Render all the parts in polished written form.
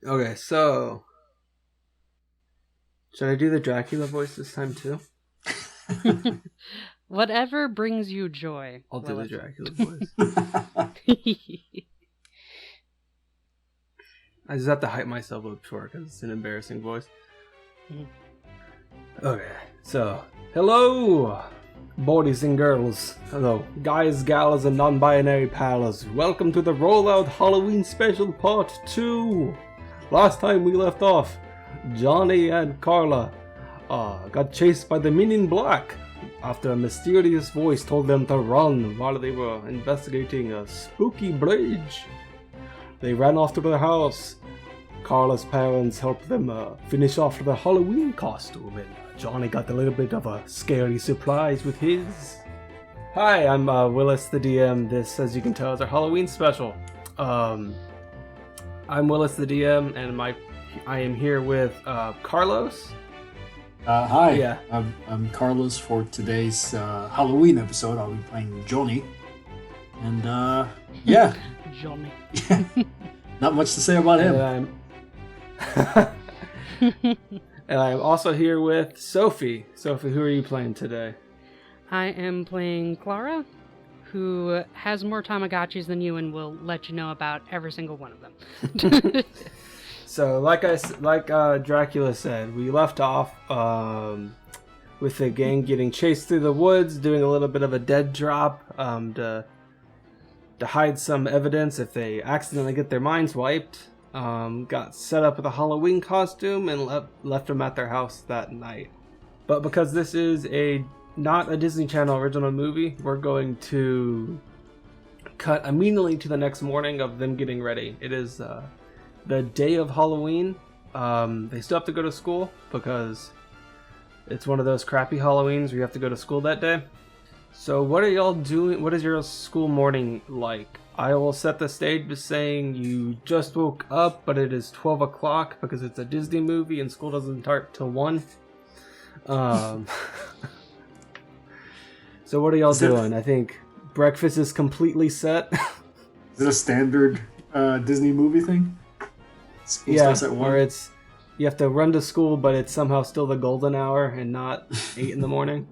Okay, so should I do the Dracula voice this time too? Whatever brings you joy. I'll do the Willis. Dracula voice. I just have to hype myself up short because it's an embarrassing voice. Okay, so hello, boys and girls. Hello, guys, gals, and non-binary pals. Welcome to the Rollout Halloween Special Part 2. Last time we left off, Johnny and Carla got chased by the Men in Black after a mysterious voice told them to run while they were investigating a spooky bridge. They ran off to their house. Carla's parents helped them finish off their Halloween costume, and Johnny got a little bit of a scary surprise with his. Hi, I'm Willis, the DM. This, as you can tell, is our Halloween special. I'm Willis, the DM, and I am here with Carlos. Hi, Yeah. I'm Carlos. For today's Halloween episode, I'll be playing Johnny. And, yeah. Johnny. Not much to say about him. And I'm also here with Sophie. Sophie, who are you playing today? I am playing Clara, who has more Tamagotchis than you and will let you know about every single one of them. So, like Dracula said, we left off with the gang getting chased through the woods, doing a little bit of a dead drop to hide some evidence if they accidentally get their minds wiped. Got set up with a Halloween costume and left them at their house that night. But because this is not a Disney Channel original movie, we're going to cut immediately to the next morning of them getting ready. It is the day of Halloween. They still have to go to school because it's one of those crappy Halloweens where you have to go to school that day. So what are y'all doing? What is your school morning like? I will set the stage by saying you just woke up, but it is 12 o'clock because it's a Disney movie and school doesn't start till 1. So what are y'all doing? I think breakfast is completely set. Is it a standard Disney movie thing? School starts at 1? Where you have to run to school, but it's somehow still the golden hour and not 8 in the morning.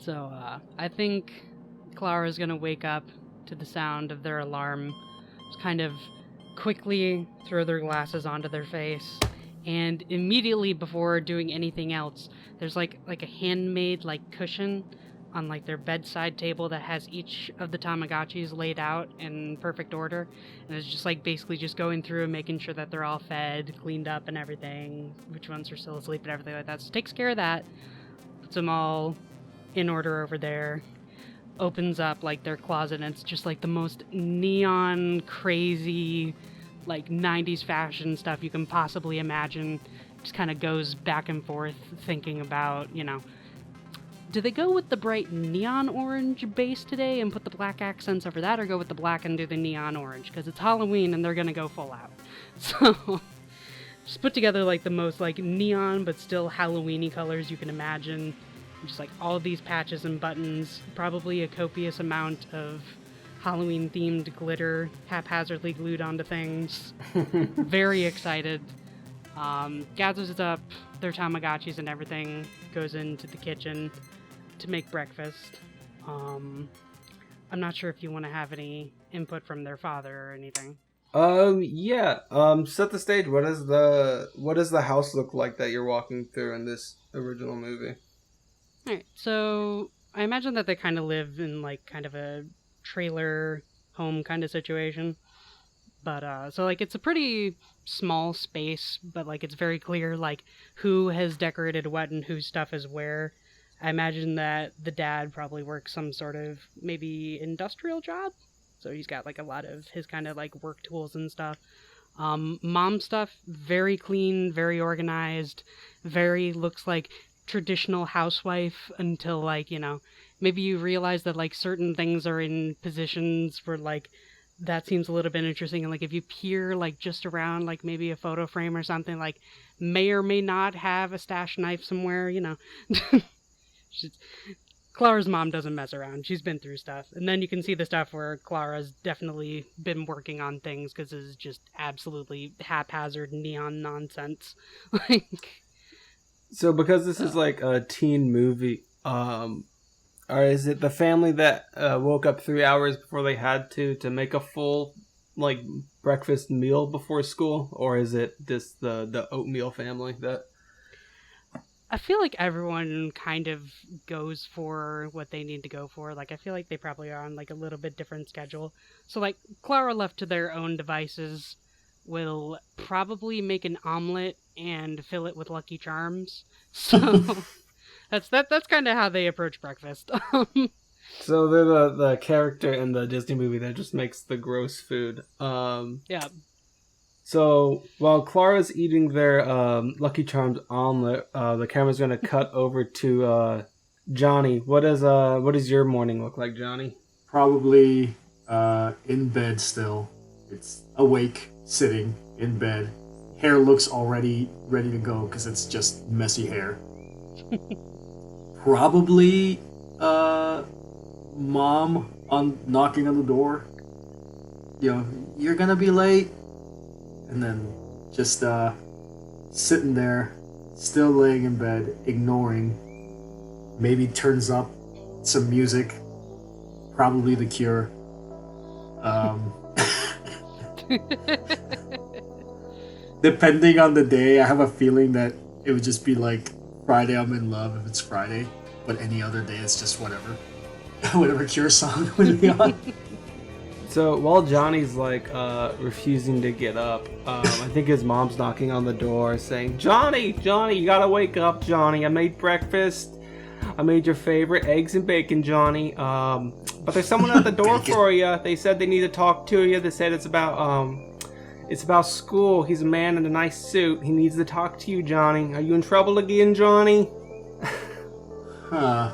So, I think Clara's gonna wake up to the sound of their alarm, just kind of quickly throw their glasses onto their face, and immediately before doing anything else, there's like a handmade cushion on their bedside table that has each of the Tamagotchis laid out in perfect order, and it's just basically just going through and making sure that they're all fed, cleaned up, and everything, which ones are still asleep and everything like that. So takes care of that, puts them all in order over there, opens up their closet, and it's just the most neon crazy 90s fashion stuff you can possibly imagine. Just kind of goes back and forth thinking about, do they go with the bright neon orange base today and put the black accents over that, or go with the black and do the neon orange because it's Halloween and they're gonna go full out? So just put together the most neon but still Halloween-y colors you can imagine. Just all of these patches and buttons, probably a copious amount of Halloween-themed glitter haphazardly glued onto things. Very excited. Gathers up their Tamagotchis and everything, goes into the kitchen to make breakfast. I'm not sure if you want to have any input from their father or anything. Set the stage. What does the house look like that you're walking through in this original movie? Alright, so I imagine that they kind of live in kind of a trailer home kind of situation. But so it's a pretty small space, but it's very clear who has decorated what and whose stuff is where. I imagine that the dad probably works some sort of maybe industrial job, so he's got a lot of his kind of work tools and stuff. Mom stuff, very clean, very organized, very looks like traditional housewife until maybe you realize that certain things are in positions where that seems a little bit interesting, and if you peer just around maybe a photo frame or something, may or may not have a stash knife somewhere. She's Clara's mom doesn't mess around. She's been through stuff. And then you can see the stuff where Clara's definitely been working on things because it's just absolutely haphazard neon nonsense. So because this is like a teen movie, or is it the family that woke up 3 hours before they had to make a full like breakfast meal before school, or is it this the oatmeal family that? I feel like everyone kind of goes for what they need to go for. Like, I feel like they probably are on, like, a little bit different schedule. So, like, Clara left to their own devices will probably make an omelet and fill it with Lucky Charms. So, that's kind of how they approach breakfast. So they're the character in the Disney movie that just makes the gross food. Yeah. So while Clara's eating their Lucky Charms omelet, the camera's going to cut over to Johnny. What does your morning look like, Johnny? Probably in bed still. It's awake, sitting in bed. Hair looks already ready to go because it's just messy hair. Probably mom knocking on the door. You know, you're gonna be late. And then just sitting there, still laying in bed, ignoring. Maybe turns up some music. Probably The Cure. Depending on the day, I have a feeling that it would just be like Friday I'm in Love if it's Friday. But any other day it's just whatever. Whatever Cure song would be on. So while Johnny's like refusing to get up, I think his mom's knocking on the door saying, Johnny, you gotta wake up, Johnny. I made breakfast. I made your favorite eggs and bacon, Johnny. But there's someone at the door for you. They said they need to talk to you. They said it's about school. He's a man in a nice suit. He needs to talk to you, Johnny. Are you in trouble again, Johnny? Huh.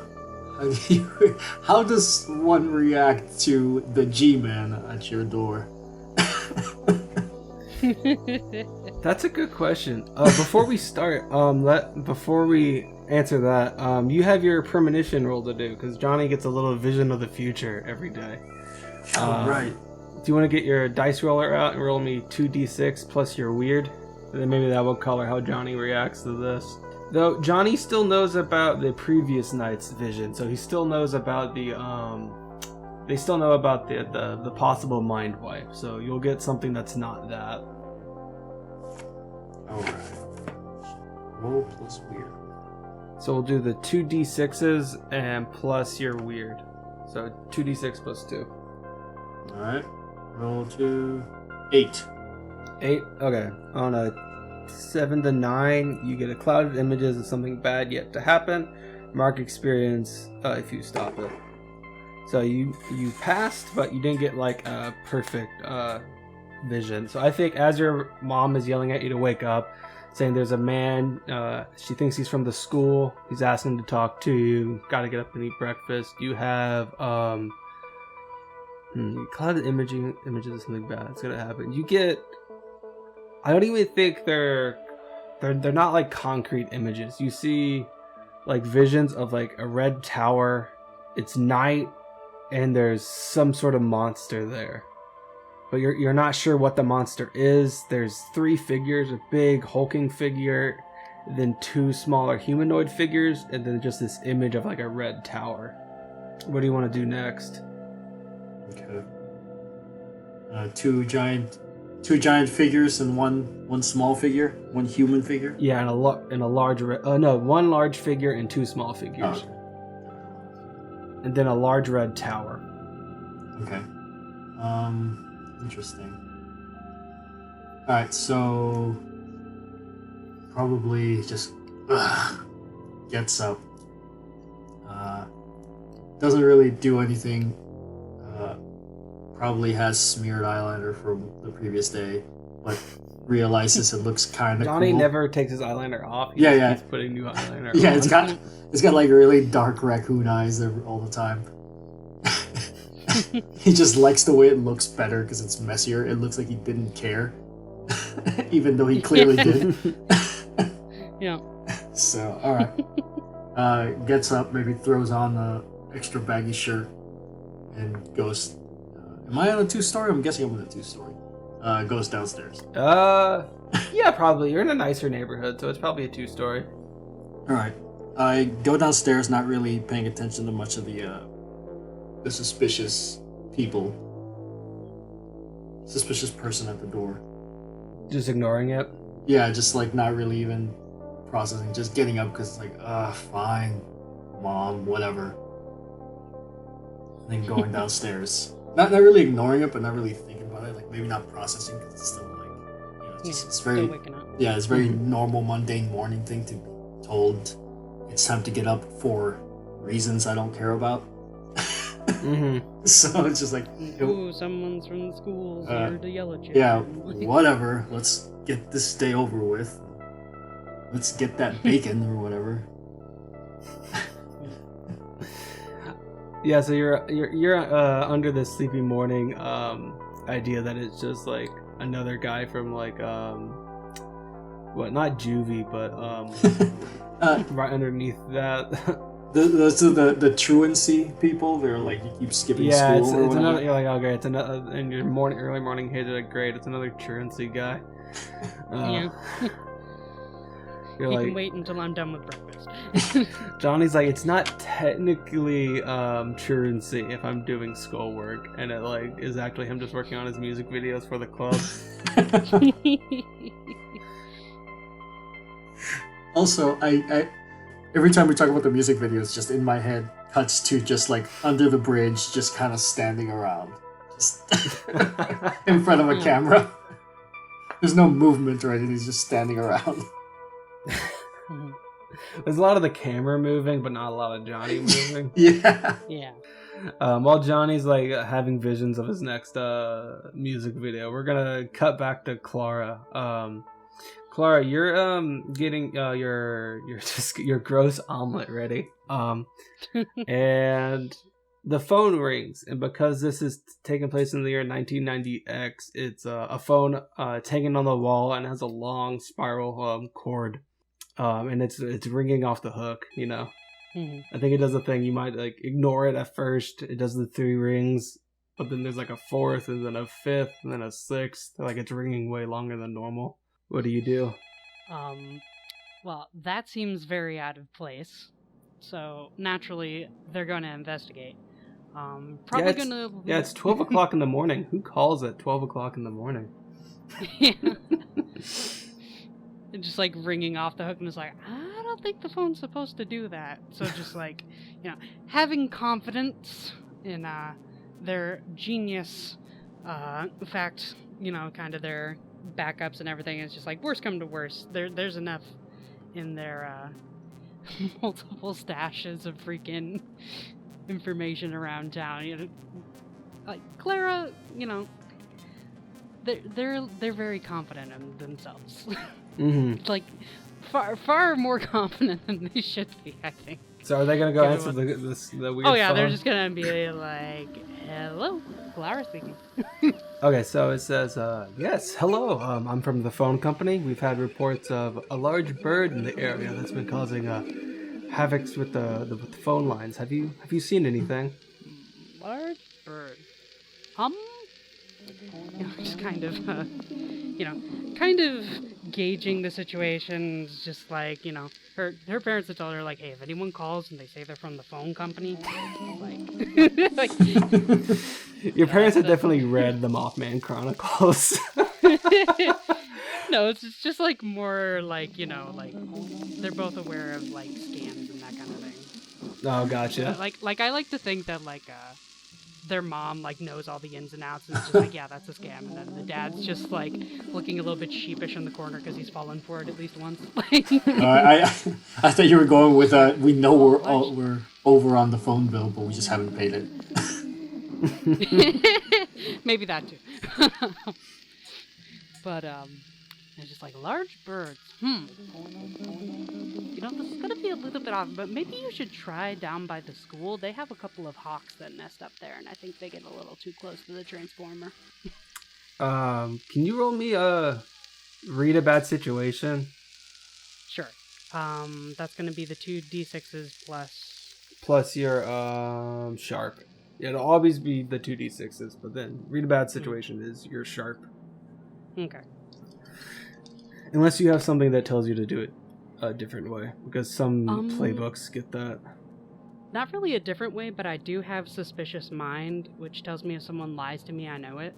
How does one react to the G-Man at your door? That's a good question. Before we start, before we answer that, you have your premonition roll to do because Johnny gets a little vision of the future every day. Right. Do you want to get your dice roller out and roll me 2d6 plus your weird? And then maybe that will color how Johnny reacts to this. Though Johnny still knows about the previous night's vision, so he still knows about the they still know about the possible mind wipe. So you'll get something that's not that. Alright. Roll plus weird. So we'll do the 2d6s and plus your weird. So 2d6 plus 2. Alright. Roll to 8. 8? Okay. On a 7 to 9, you get a cloud of images of something bad yet to happen. Mark experience if you stop it. So you passed, but you didn't get like a perfect vision. So I think as your mom is yelling at you to wake up, saying there's a man, she thinks he's from the school, he's asking to talk to you, gotta get up and eat breakfast. You have cloud of images of something bad that's gonna happen. You get, I don't even think they're not like concrete images. You see like visions of like a red tower. It's night and there's some sort of monster there. But you're not sure what the monster is. There's 3 figures, a big hulking figure, then 2 smaller humanoid figures, and then just this image of like a red tower. What do you want to do next? Okay. Two giant figures and one small figure, one human figure. Yeah, and one large figure and 2 small figures. Oh. And then a large red tower. Okay. Interesting. Alright, so probably just gets up. Doesn't really do anything. Probably has smeared eyeliner from the previous day, but realizes it looks kind of Johnny cool. never takes his eyeliner off. He keeps putting new eyeliner Yeah, on. it's got like really dark raccoon eyes all the time. He just likes the way it looks better because it's messier. It looks like he didn't care, even though he clearly did. Yeah. So, all right. Gets up, maybe throws on extra baggy shirt, and goes. Am I on a 2-story? I'm guessing I'm on a 2-story. Goes downstairs. Yeah, probably. You're in a nicer neighborhood, so it's probably a 2-story. Alright. I go downstairs, not really paying attention to much of the suspicious people. Suspicious person at the door. Just ignoring it? Yeah, just like not really even processing, just getting up because it's like, fine, mom, whatever. And then going downstairs. Not really ignoring it, but not really thinking about it. Like maybe not processing because it's still like, it's very, it's very normal, mundane morning thing to be told it's time to get up for reasons I don't care about. So it's just like, ooh, someone's from the schools here to yell at you. Yeah, whatever. Let's get this day over with. Let's get that bacon or whatever. Yeah, so you're under this sleepy morning idea that it's just like another guy from like not juvie, but right underneath that. Those are the truancy people. They're like, you keep skipping school. It's or whatever. another. You're like, okay, it's another. In your early morning hit, like, great. It's another truancy guy. Yeah. You're you like, can wait until I'm done with breakfast. Johnny's like, it's not technically truancy if I'm doing schoolwork, and it like is actually him just working on his music videos for the club. Also, I every time we talk about the music videos, just in my head cuts to just like under the bridge, just kind of standing around, just in front of a camera. There's no movement or anything. He's just standing around. There's a lot of the camera moving, but not a lot of Johnny moving. Yeah. While Johnny's like having visions of his next music video, we're gonna cut back to Clara. Clara, you're getting your gross omelet ready. And the phone rings, and because this is taking place in the year 1990X, it's a phone hanging on the wall and has a long spiral cord. And it's ringing off the hook, you know. I think it does a thing. You might like ignore it at first. It does the 3 rings, but then there's like a 4th, and then a 5th, and then a 6th. Like it's ringing way longer than normal. What do you do? Well, that seems very out of place. So naturally, they're going to investigate. It's 12 o'clock in the morning. Who calls at 12 o'clock in the morning? Yeah. Just like ringing off the hook, and it's like, I don't think the phone's supposed to do that. So just like, having confidence in their genius, fact, kind of their backups and everything. It's just like, worst come to worst, there's enough in their multiple stashes of freaking information around town. Like Clara, they're very confident in themselves. Like far more confident than they should be, I think. So are they gonna go answer the weird? Oh yeah, phone? they're just gonna be like, "Hello, Clara speaking." Okay, so it says, yes, hello. I'm from the phone company. We've had reports of a large bird in the area that's been causing havocs with the phone lines. Have you seen anything? Large bird. Just kind of, kind of gauging the situation. Just like, her parents had told her, like, hey, if anyone calls and they say they're from the phone company, like your parents have definitely read the Mothman Chronicles. No, it's just like more like, like they're both aware of like scams and that kind of thing. Oh, gotcha. Like I like to think that like their mom like knows all the ins and outs, and it's just like, yeah, that's a scam, and then the dad's just like looking a little bit sheepish in the corner because he's fallen for it at least once. I thought you were going with we know we're over on the phone bill, but we just haven't paid it. Maybe that too. But it's just like large birds. This is gonna be a little bit off, but maybe you should try down by the school. They have a couple of hawks that nest up there, and I think they get a little too close to the transformer. Can you roll me read a bad situation? Sure. That's gonna be the 2d6s plus your sharp. It'll always be the 2d6s, but then read a bad situation is your sharp. Okay. Unless you have something that tells you to do it a different way, because some playbooks get that. Not really a different way, but I do have suspicious mind, which tells me if someone lies to me, I know it.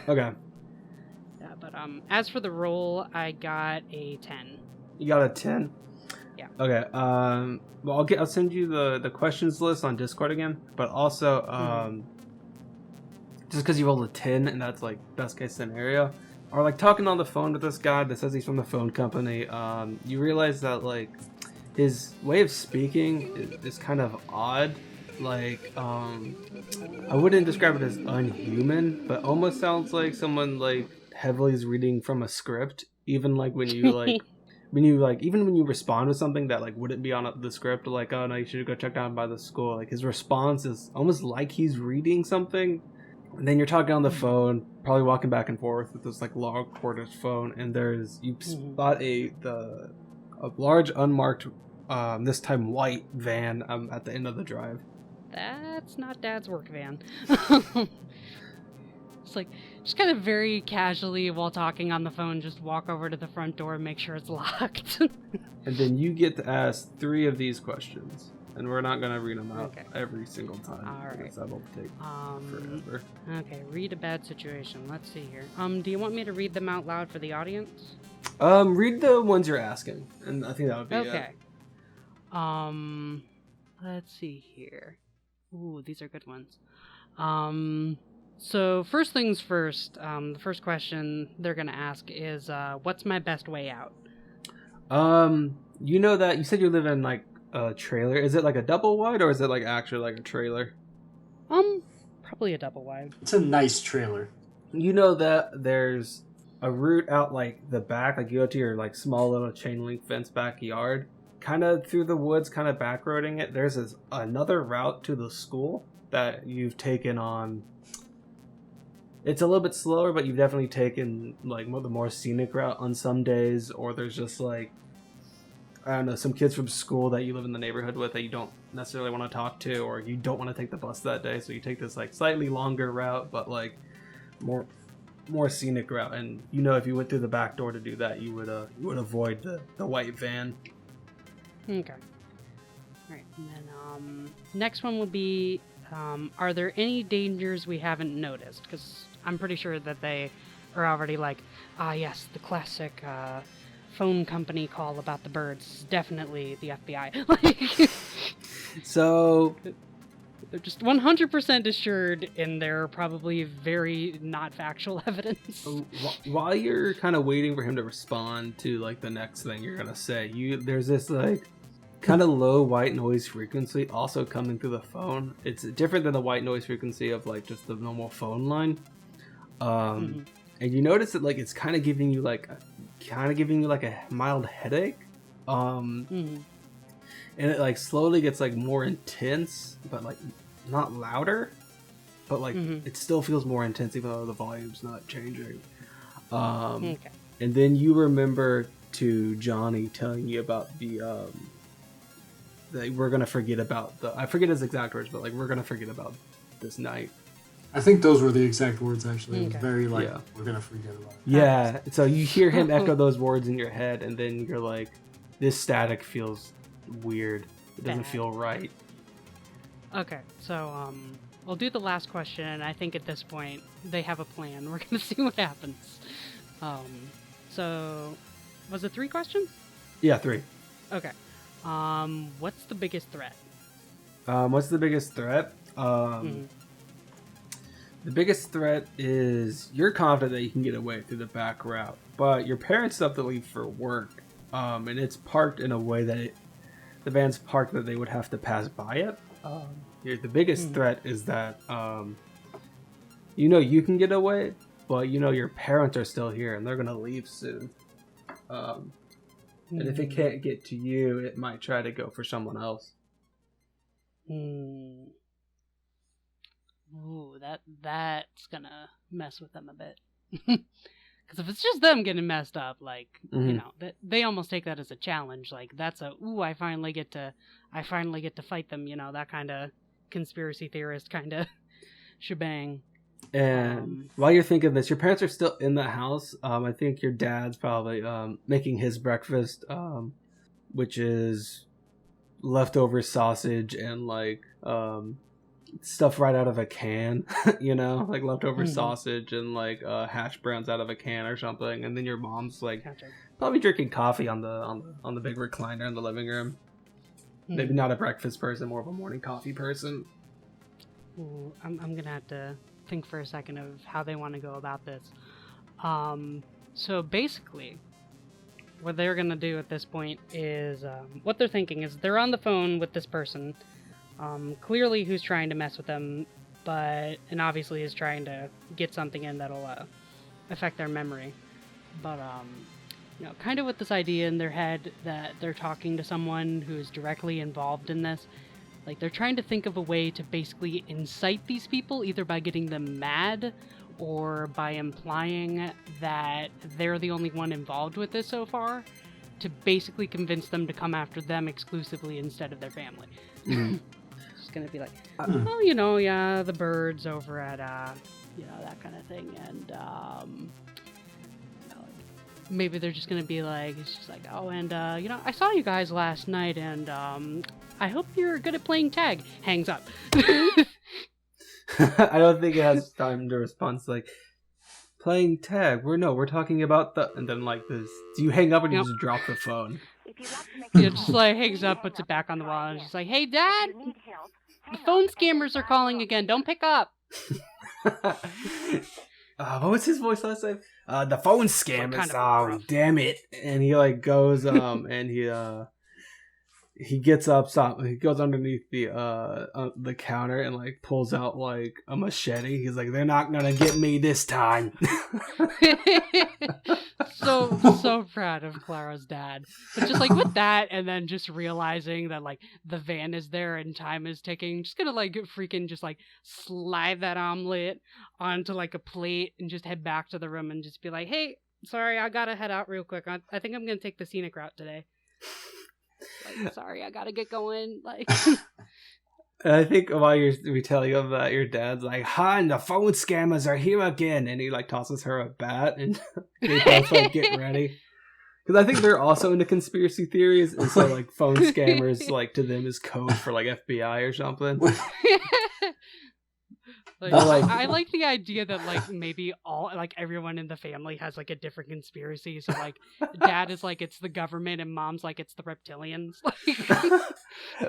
Okay. Yeah, but as for the roll, I got a 10. You got a 10? Yeah. Okay. Well, I'll send you the questions list on Discord again, but also just because you rolled a 10 and that's like best case scenario, or like talking on the phone with this guy that says he's from the phone company, you realize that like his way of speaking is kind of odd. Like I wouldn't describe it as unhuman, but almost sounds like someone like heavily is reading from a script. Even like when you like even when you respond with something that like wouldn't be on the script, like, oh no, you should go check down by the school, like his response is almost like he's reading something. And then you're talking on the phone, probably walking back and forth with this like long corded phone, and you spot a large unmarked this time white van at the end of the drive. That's not Dad's work van. It's like, just kind of very casually while talking on the phone, just walk over to the front door and make sure it's locked. And then you get to ask 3 of these questions. And we're not going to read them out every single time. Alright. That'll take forever. Okay, read a bad situation. Let's see here. Do you want me to read them out loud for the audience? Read the ones you're asking. And I think that would be okay. Let's see here. Ooh, these are good ones. So first things first, the first question they're going to ask is, what's my best way out? You know that you said you live in like a trailer. Is it like a double wide or is it like actually like a trailer? Probably a double wide. It's a nice trailer. You know that there's a route out like the back, like you go to your like small little chain link fence backyard, kind of through the woods, kind of back roading it. There's another route to the school that you've taken on. It's a little bit slower, but you've definitely taken like the more scenic route on some days, or there's just like, I don't know, some kids from school that you live in the neighborhood with that you don't necessarily want to talk to, or you don't want to take the bus that day, so you take this like slightly longer route, but like more scenic route. And you know, if you went through the back door to do that, you would avoid the white van. Okay. All right, and then next one will be, are there any dangers we haven't noticed? Because I'm pretty sure that they are already like, yes, the classic phone company call about the birds, definitely the FBI. Like, so they're just 100% assured in their probably very not factual evidence. While you're kind of waiting for him to respond to like the next thing you're gonna say, there's this like kind of low white noise frequency also coming through the phone. It's different than the white noise frequency of like just the normal phone line. And you notice that like it's kind of giving you like a mild headache. And it like slowly gets like more intense, but like not louder, but like it still feels more intense even though the volume's not changing. And then you remember to Johnny telling you about the that we're gonna forget about I forget his exact words, but like we're gonna forget about this night. I think those were the exact words, actually. It was very like, we're gonna forget about it. Yeah, so you hear him echo those words in your head, and then you're like, this static feels weird. It doesn't feel right. Okay, so I'll do the last question, and I think at this point they have a plan. We're gonna see what happens. So was it 3 questions? Yeah, 3. Okay. What's the biggest threat? What's the biggest threat? The biggest threat is you're confident that you can get away through the back route, but your parents have to leave for work, and it's parked in a way that the van's parked that they would have to pass by it. The biggest threat is that you know you can get away, but you know your parents are still here and they're gonna leave soon. And if it can't get to you, it might try to go for someone else. Ooh, that's gonna mess with them a bit. Because if it's just them getting messed up, like, Mhm. you know, they almost take that as a challenge. Like, that's I finally get to fight them, you know, that kind of conspiracy theorist kind of shebang. And while you're thinking this, your parents are still in the house. I think your dad's probably making his breakfast, which is leftover sausage and like stuff right out of a can, you know, like leftover sausage and like hash browns out of a can or something. And then your mom's like probably drinking coffee on the big recliner in the living room. Maybe not a breakfast person, more of a morning coffee person. Ooh, I'm gonna have to think for a second of how they want to go about this. So basically, what they're gonna do at this point is what they're thinking is they're on the phone with this person, clearly who's trying to mess with them, and obviously is trying to get something in that'll affect their memory. But you know, kind of with this idea in their head that they're talking to someone who is directly involved in this. Like, they're trying to think of a way to basically incite these people, either by getting them mad or by implying that they're the only one involved with this so far, to basically convince them to come after them exclusively instead of their family. It's going to be like, oh, you know, yeah, the birds over at, you know, that kind of thing. And, you know, maybe they're just going to be like, it's just like, oh, and, you know, I saw you guys last night, and, I hope you're good at playing tag. Hangs up. I don't think it has time to respond. It's like, playing tag. We're talking about the... And then like this, do you hang up and you just drop the phone? Yeah, just like hangs up, puts it back on the wall, and just like, hey, Dad, the phone scammers are calling again. Don't pick up. What was his voice last time? The phone scammers. Kind of Oh, rough. damn it. And he like goes, and he gets up, he goes underneath the counter and like pulls out like a machete. He's like, they're not gonna get me this time. so proud of Clara's dad. But just like with that, and then just realizing that like the van is there and time is ticking, just gonna like freaking just like slide that omelet onto like a plate and just head back to the room and just be like, hey, sorry, I gotta head out real quick. I think I'm gonna take the scenic route today. Like, sorry, I gotta get going. Like, and I think while you're retelling of that, your dad's like, "Han, the phone scammers are here again," and he like tosses her a bat, and they both like get ready. Because I think they're also into conspiracy theories, and so like phone scammers like to them is code for like FBI or something. Like, I like the idea that like maybe everyone in the family has like a different conspiracy. So like dad is like it's the government and mom's like it's the reptilians.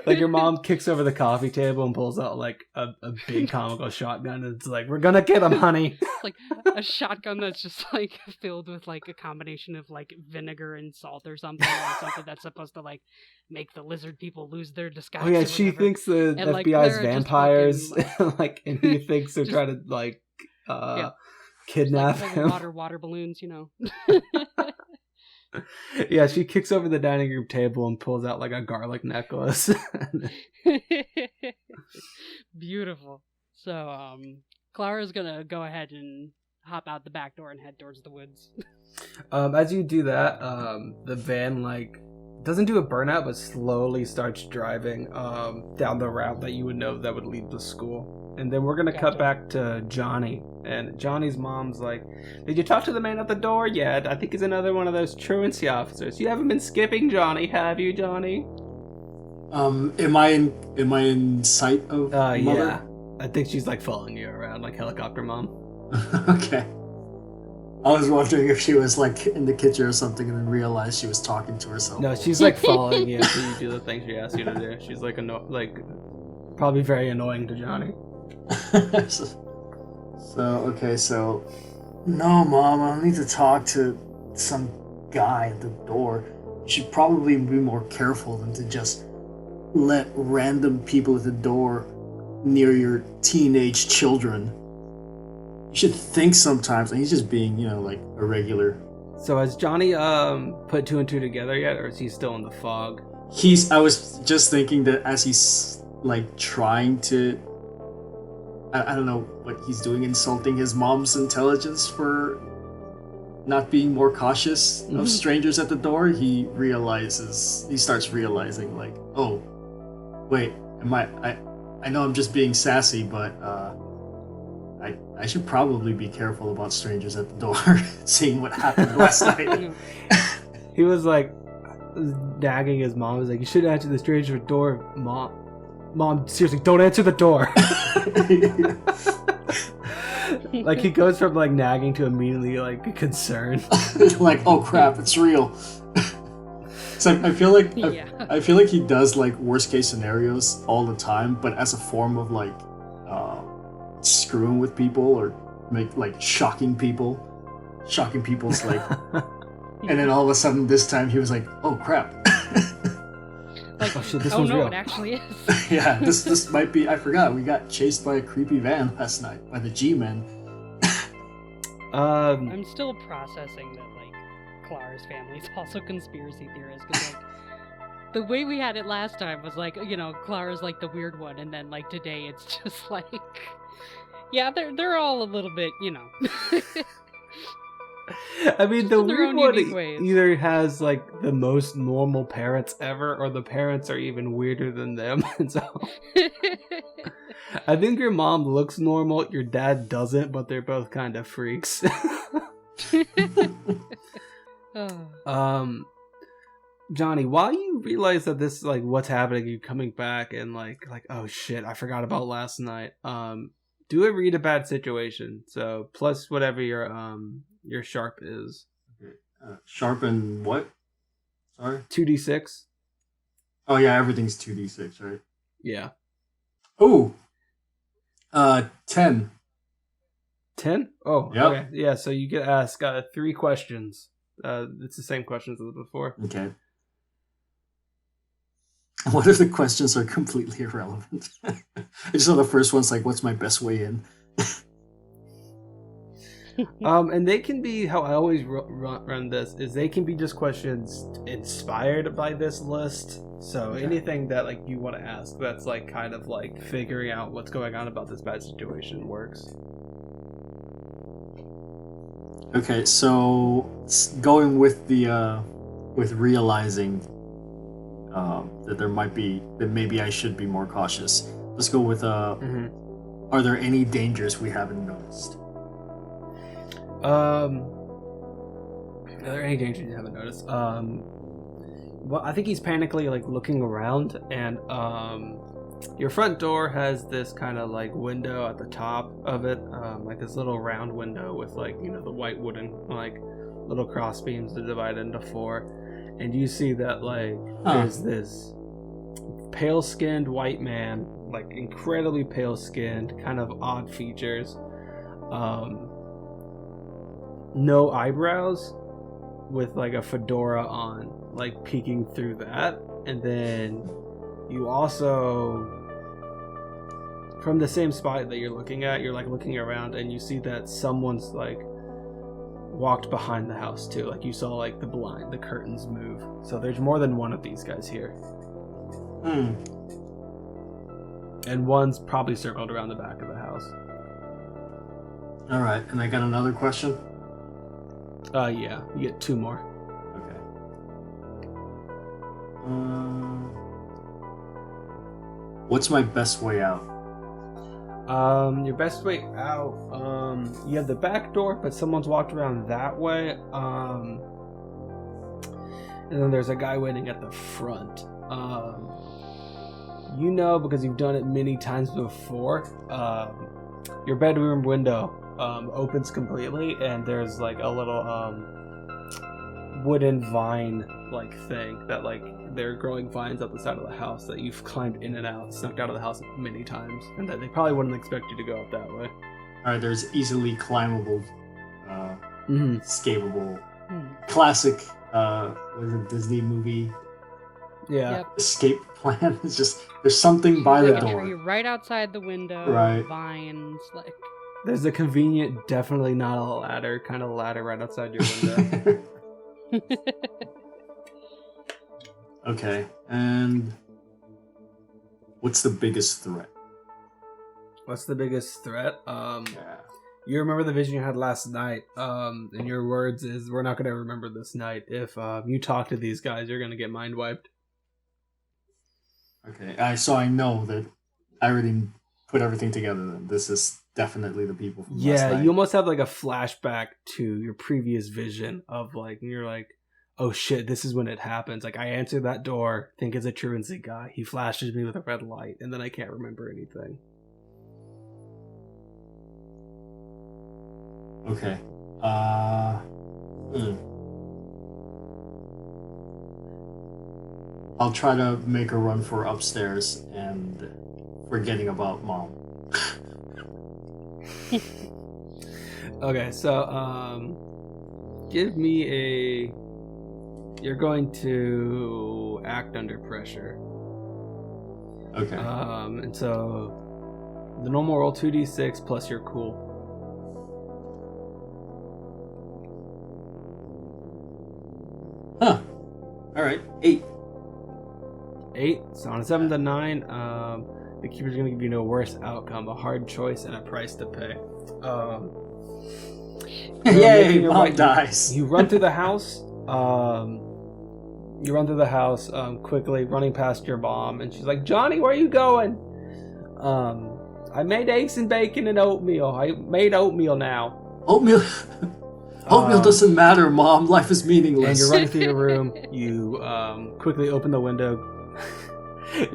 Like your mom kicks over the coffee table and pulls out like a big comical shotgun and it's like, we're gonna get him, honey. It's like a shotgun that's just like filled with like a combination of like vinegar and salt or something, or something that's supposed to like make the lizard people lose their disguise. Oh yeah, she thinks the and, FBI's like, vampires, fucking, like, and he thinks they're trying to like kidnap him. Water balloons, you know. Yeah, she kicks over the dining room table and pulls out like a garlic necklace. Beautiful. So, Clara's gonna go ahead and hop out the back door and head towards the woods. As you do that, the van like doesn't do a burnout, but slowly starts driving down the route that you would know that would lead to school. And then we're gonna cut back to Johnny, and Johnny's mom's like, "Did you talk to the man at the door yet? I think he's another one of those truancy officers. You haven't been skipping Johnny, have you, Johnny?" Am I in sight of Mother? Yeah. I think she's like following you around like helicopter mom. Okay. I was wondering if she was like in the kitchen or something and then realized she was talking to herself. No, she's like following you until you do the things she asks you to do. She's like probably very annoying to Johnny. So no, Mom, I need to talk to some guy at the door. You should probably be more careful than to just let random people at the door near your teenage children. You should think sometimes. And he's just being, like a regular. So has Johnny put two and two together yet, or is he still in the fog? I was just thinking that as he's like trying to, I don't know what he's doing, insulting his mom's intelligence for not being more cautious Mhm. of strangers at the door, he starts realizing, like, oh, wait, I know I'm just being sassy, but I should probably be careful about strangers at the door, seeing what happened last night. He was like nagging his mom. He was like, "You shouldn't answer the stranger door, mom. Mom, seriously, don't answer the door." Like he goes from like nagging to immediately like concerned. Like, oh crap, it's real. So I feel like he does like worst case scenarios all the time, but as a form of like screwing with people or shocking people's like. And then all of a sudden, this time he was like, "Oh crap!" Like, oh shit, this one's no, real. it actually is. Yeah, this might be. I forgot we got chased by a creepy van last night by the G-men. I'm still processing that like Clara's family is also conspiracy theorists because like the way we had it last time was like, you know, Clara's like the weird one, and then like today it's just like, yeah, they're all a little bit, you know. I mean, the in their weird own one unique ways. either has like the most normal parents ever, or the parents are even weirder than them. And so, I think your mom looks normal, your dad doesn't, but they're both kind of freaks. Oh. Johnny, while you realize that this like what's happening, you coming back and like oh shit, I forgot about last night. Do a read a bad situation. So plus whatever your sharp is. Sharp and what? Sorry. 2d6. Oh yeah, everything's 2d6, right? Yeah. Ooh. 10. 10? Oh, Yep. okay. Yeah, so you get asked 3 questions. It's the same questions as before. Okay. What if the questions are completely irrelevant? I just know the first one's like, what's my best way in? And they can be, how I always run this, is they can be just questions inspired by this list. So anything that like you want to ask that's like kind of like figuring out what's going on about this bad situation works. Okay, so going with the with realizing that maybe I should be more cautious. Let's go with Are there any dangers we haven't noticed? Are there any dangers you haven't noticed? Well, I think he's panically like looking around, and your front door has this kind of like window at the top of it, like this little round window with like, you know, the white wooden like little cross beams that divide into 4. And you see that like there's this pale-skinned white man, like incredibly pale-skinned, kind of odd features, no eyebrows, with like a fedora on, like peeking through that. And then you also, from the same spot that you're looking at, you're like looking around and you see that someone's like walked behind the house too. Like you saw like the curtains move. So there's more than one of these guys here. And one's probably circled around the back of the house. Alright, and I got another question? Yeah, you get 2 more. Okay. What's my best way out? Your best way out, you have the back door, but someone's walked around that way. And then there's a guy waiting at the front. You know, because you've done it many times before, your bedroom window opens completely, and there's like a little wooden vine like thing that like there are growing vines up the side of the house that you've climbed in and out, snuck out of the house many times, and that they probably wouldn't expect you to go up that way. Alright, there's easily climbable, escapable, classic, was it Disney movie? Yeah. Yep. Escape plan. It's just, there's something by the Like a door. tree right outside the window, Right. vines, like... There's a convenient, definitely not a ladder, kind of ladder right outside your window. Okay, and what's the biggest threat? What's the biggest threat? Yeah. You remember the vision you had last night. And your words is, we're not going to remember this night. If you talk to these guys, you're going to get mind wiped. Okay, so I know that I already put everything together then. This is definitely the people from last night. Yeah, you almost have like a flashback to your previous vision of like, you're like, oh shit, this is when it happens. Like, I answered that door, think it's a truancy guy. He flashes me with a red light, and then I can't remember anything. Okay. I'll try to make a run for upstairs and forgetting about Mom. Okay, so give me a. You're going to act under pressure. Okay. And so the normal roll 2d6 plus your cool. Huh. All right. 8. 8. So on a 7 to 9, the keeper's going to give you no worse outcome, a hard choice, and a price to pay. Yay! Mom dies. You run through the house. Quickly, running past your mom, and she's like, "Johnny, where are you going?" I made eggs and bacon and oatmeal. I made oatmeal now. Oatmeal. Oatmeal doesn't matter, Mom. Life is meaningless. And you're running through your room. You quickly open the window,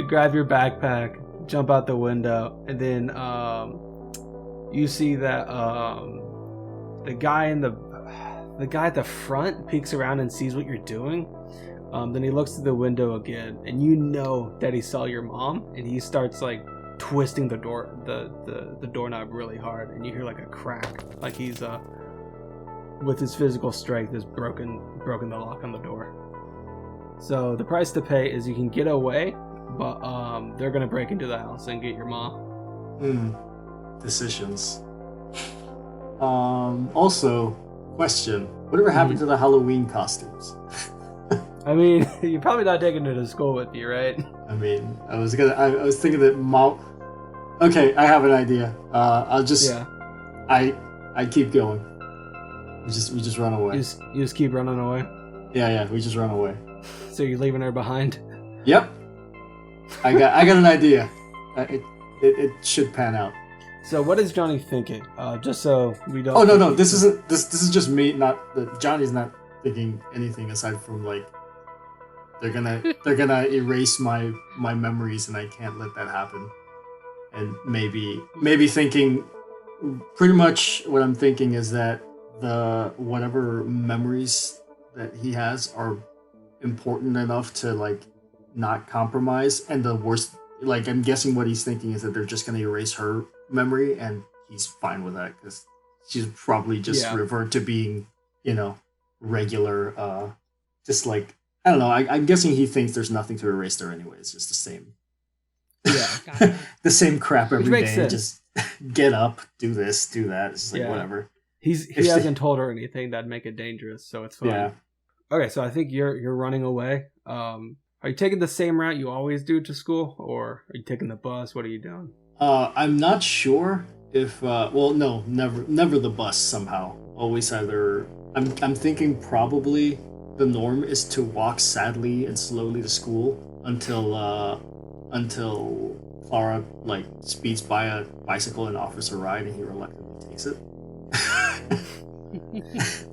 grab your backpack, jump out the window, and then you see that the guy at the front peeks around and sees what you're doing. Then he looks through the window again, and you know that he saw your mom, and he starts like twisting the doorknob really hard, and you hear like a crack, like he's with his physical strength has broken the lock on the door. So the price to pay is you can get away, but they're gonna break into the house and get your mom. Decisions. Also, question: whatever happened to the Halloween costumes? I mean, you're probably not taking it to school with you, right? I mean, I was thinking that Mom. Okay, I have an idea. I'll just. Yeah. I keep going. We just run away. You just keep running away. Yeah, we just run away. So you're leaving her behind. Yep. I got an idea. It should pan out. So what is Johnny thinking? Just so we don't. Oh no! This isn't. This is just me. Johnny's not thinking anything aside from like. They're gonna erase my memories, and I can't let that happen. And maybe thinking. Pretty much what I'm thinking is that the whatever memories that he has are important enough to like not compromise, and the worst, like I'm guessing what he's thinking is that they're just gonna erase her memory, and he's fine with that because she's probably just revert to being, regular, just like I don't know. I'm guessing he thinks there's nothing to erase there anyway. It's just the same. Yeah, the same crap every day. Sense. Just get up, do this, do that. It's like whatever. He hasn't told her anything that'd make it dangerous, so it's fine. Yeah. Okay, so I think you're running away. Are you taking the same route you always do to school, or are you taking the bus? What are you doing? I'm not sure if. No, never the bus. Somehow, always either. I'm thinking probably the norm is to walk sadly and slowly to school until Clara like speeds by a bicycle and offers a ride, and he reluctantly takes it.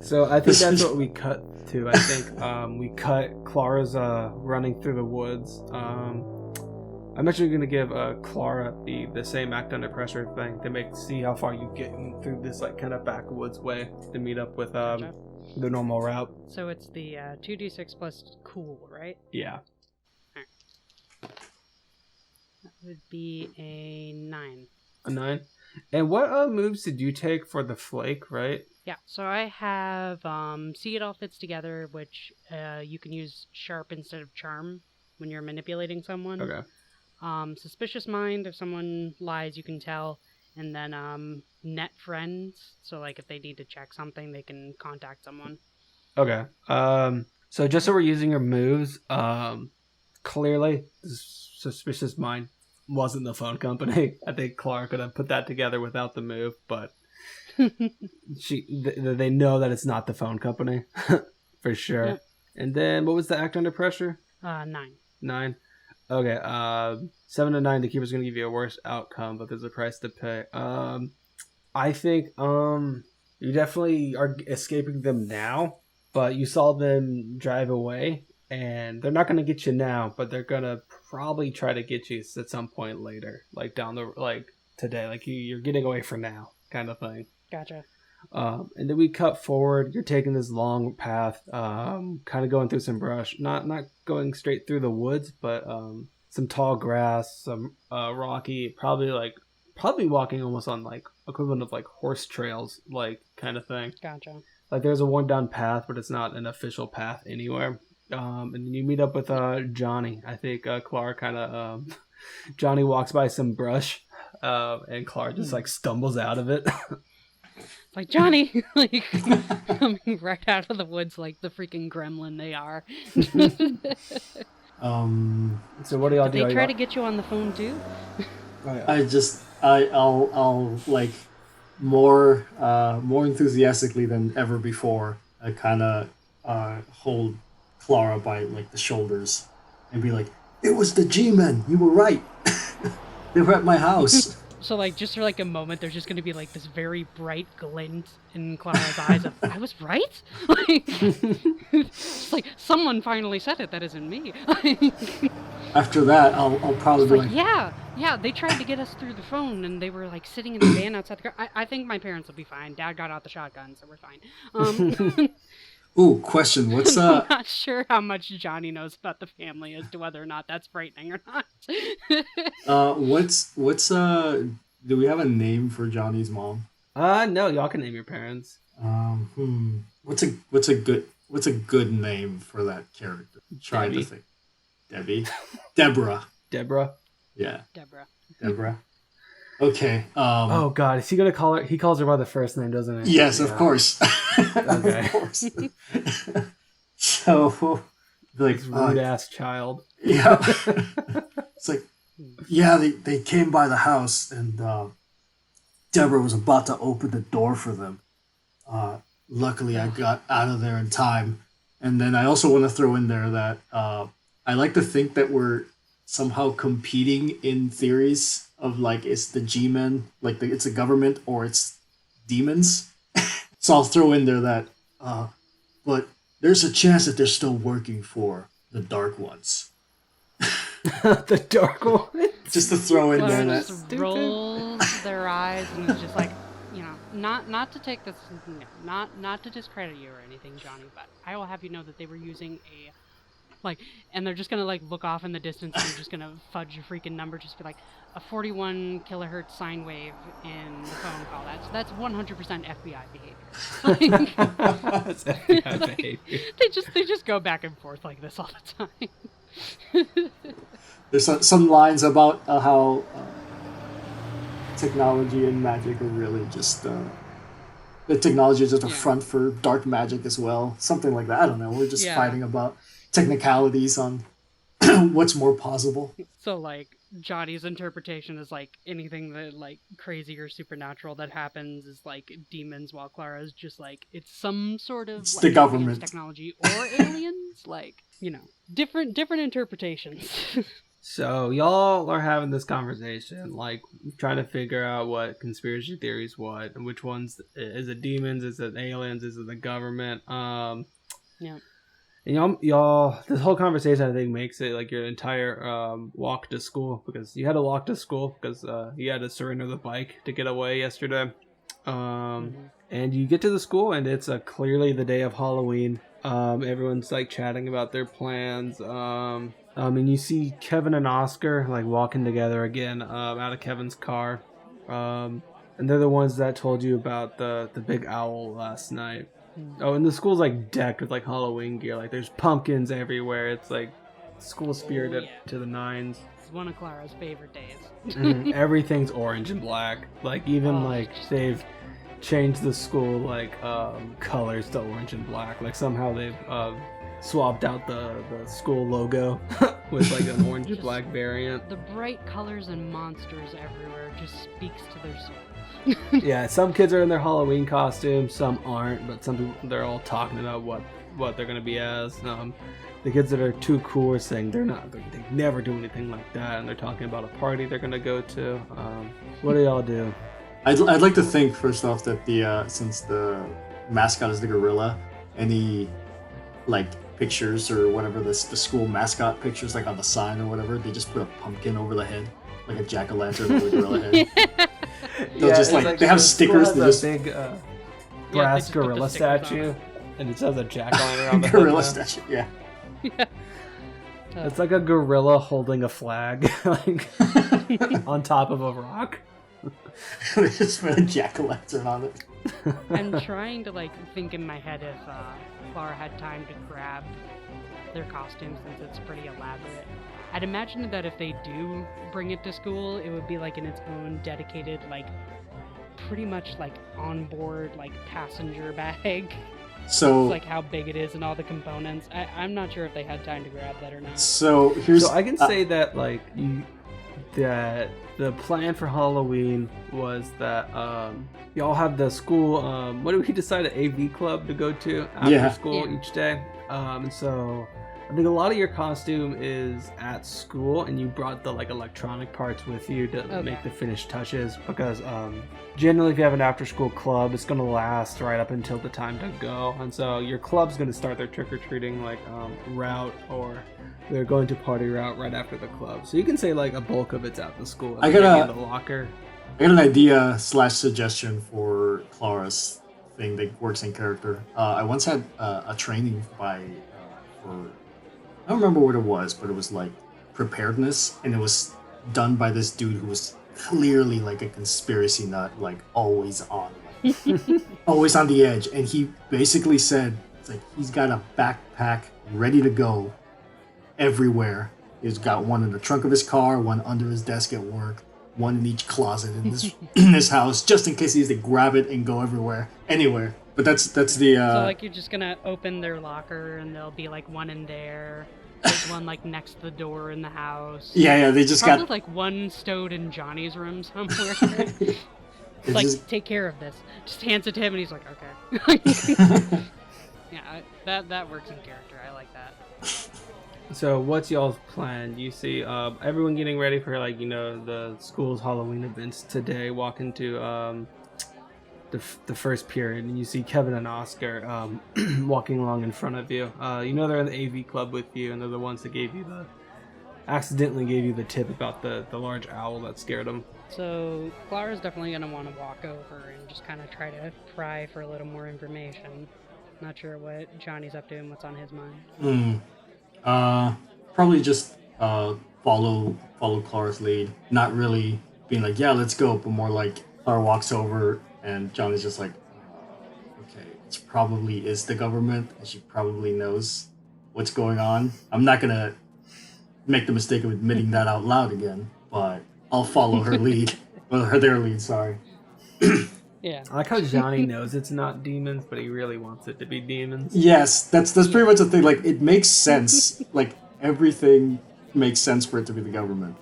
So I think that's what we cut to. I think we cut Clara's running through the woods. I'm actually going to give Clara the same act under pressure thing to see how far you get through this like kind of backwoods way to meet up with the normal route. So it's the 2d6 plus cool, right? Yeah. That would be a 9. A 9. And what moves did you take for the flake, right? Yeah, so I have See It All Fits Together, which you can use sharp instead of charm when you're manipulating someone. Okay. Suspicious Mind, if someone lies, you can tell. And then Net Friends, so like if they need to check something, they can contact someone. Okay. So just so we're using your moves, clearly, Suspicious Mind wasn't the phone company. I think Clara could have put that together without the move, but They know that it's not the phone company for sure. Yep. And then what was the act under pressure? 9. 9. Okay. 7 to 9. The keeper's gonna give you a worse outcome, but there's a price to pay. I think you definitely are escaping them now, but you saw them drive away, and they're not gonna get you now, but they're gonna probably try to get you at some point later, like today, like you're getting away for now, kind of thing. Gotcha. And then we cut forward. You're taking this long path, kind of going through some brush, not going straight through the woods, but some tall grass, some rocky, probably walking almost on like equivalent of like horse trails, like kind of thing. Gotcha. Like there's a worn down path, but it's not an official path anywhere. And then you meet up with Johnny. I think Clara kind of Johnny walks by some brush, and Clara just like stumbles out of it. Like, Johnny, like, coming right out of the woods like the freaking gremlin they are. So what do y'all do? Did they try to get you on the phone too? I'll like more enthusiastically than ever before. I kind of hold Clara by like the shoulders and be like, "It was the G-men. You were right. They were at my house." So, like, just for, like, a moment, there's just going to be, like, this very bright glint in Clara's eyes of, I was right? Like, it's like, someone finally said it, that isn't me. After that, I'll probably be like, yeah, they tried to get us through the phone, and they were, like, sitting in the van outside the car. I think my parents will be fine. Dad got out the shotgun, so we're fine. Ooh, question. What's I'm not sure how much Johnny knows about the family as to whether or not that's frightening or not. What's do we have a name for Johnny's mom? No, y'all can name your parents. What's a good name for that character? Trying to think. Debbie? Deborah. Deborah? Yeah. Deborah. Okay. Oh God, is he gonna call her? He calls her by the first name, doesn't he? Yes, of course. Okay. Of course. So, like, rude ass child. Yeah. It's like, yeah, they came by the house, and Deborah was about to open the door for them. Luckily, I got out of there in time. And then I also want to throw in there that I like to think that we're somehow competing in theories of like, it's the G-men, like it's a government or it's demons. So I'll throw in there that, but there's a chance that they're still working for the Dark Ones. The Dark Ones? Just to throw in there that. Just rolls their eyes and is just like, you know, not to take this, not to discredit you or anything, Johnny, but I will have you know that they were using a, like, and they're just gonna like look off in the distance and they're just gonna fudge a freaking number, just be like a 41 kilohertz sine wave in the phone call. That's 100% FBI behavior. Like, That's FBI behavior. They just go back and forth like this all the time. There's some lines about how technology and magic are really just the technology is just a front for dark magic as well. Something like that. I don't know. We're just fighting about technicalities on what's more possible. So like Johnny's interpretation is like anything that like crazy or supernatural that happens is like demons, while Clara's just like it's some sort of it's like, the government technology or aliens. Like, you know, different interpretations. So y'all are having this conversation, like trying to figure out what conspiracy theories, what and which ones is it demons, is it aliens, is it the government? Yeah. And y'all, this whole conversation I think makes it like your entire walk to school, because you had to walk to school because you had to surrender the bike to get away yesterday. And you get to the school and it's clearly the day of Halloween. Everyone's like chatting about their plans. And you see Kevin and Oscar like walking together again out of Kevin's car. And they're the ones that told you about the big owl last night. Oh, and the school's like decked with like Halloween gear. Like there's pumpkins everywhere. It's like school spirited to the nines. It's one of Clara's favorite days. Everything's orange and black. Like even they've changed the school like colors to orange and black. Like somehow they've swapped out the school logo with like an orange and black variant. The bright colors and monsters everywhere just speaks to their souls. Yeah, some kids are in their Halloween costumes, some aren't, but some people, they're all talking about what they're gonna be as. The kids that are too cool are saying they never do anything like that, and they're talking about a party they're gonna go to. What do y'all do? I'd like to think first off that since the mascot is the gorilla, any like pictures or whatever the school mascot pictures like on the sign or whatever, they just put a pumpkin over the head, like a jack-o'-lantern over the gorilla head. They'll just they have stickers. They just big brass gorilla statue, and it says a jack-o'-lantern on the gorilla head. statue. Yeah. Yeah. It's like a gorilla holding a flag, like on top of a rock. They just put a jack-o'-lantern on it. I'm trying to like think in my head if Clara had time to grab their costumes since it's pretty elaborate. I'd imagine that if they do bring it to school, it would be like in its own dedicated, like pretty much like onboard like passenger bag. So Like how big it is and all the components. I'm not sure if they had time to grab that or not. So I can say that that the plan for Halloween was that y'all have the school. What did we decide? An AV club to go to after school each day. And so I think a lot of your costume is at school, and you brought the like electronic parts with you to make the finished touches. Because generally, if you have an after-school club, it's gonna last right up until the time to go, and so your club's gonna start their trick-or-treating like route, or they're going to party route right after the club. So you can say like a bulk of it's at the school. I got in the locker. I got an idea / suggestion for Clara's thing that works in character. I once had a training for I don't remember what it was, but it was like preparedness, and it was done by this dude who was clearly like a conspiracy nut, like always on, always on the edge. And he basically said, it's like he's got a backpack ready to go everywhere. He's got one in the trunk of his car, one under his desk at work, one in each closet in this in this house, just in case he has to grab it and go anywhere. But that's the. So like you're just gonna open their locker and there'll be like one in there. There's one like next to the door in the house. Yeah, they just probably got like one stowed in Johnny's room somewhere. It's like, take care of this. Just hands it to him and he's like, okay. Yeah, that works in character. I like that. So what's y'all's plan? You see everyone getting ready for like, the school's Halloween events today, walking to the first period, and you see Kevin and Oscar walking along in front of you. They're in the AV club with you, and they're the ones that accidentally gave you the tip about the large owl that scared them. So Clara's definitely going to want to walk over and just kind of try to pry for a little more information. Not sure what Johnny's up to and what's on his mind. Probably just follow Clara's lead. Not really being like, yeah, let's go, but more like Clara walks over and Johnny's just like, okay, it probably is the government, and she probably knows what's going on. I'm not gonna make the mistake of admitting that out loud again, but I'll follow her lead. Their lead, sorry. Yeah. I like how Johnny knows it's not demons, but he really wants it to be demons. Yes, that's pretty much the thing. Like, it makes sense. Like, everything makes sense for it to be the government.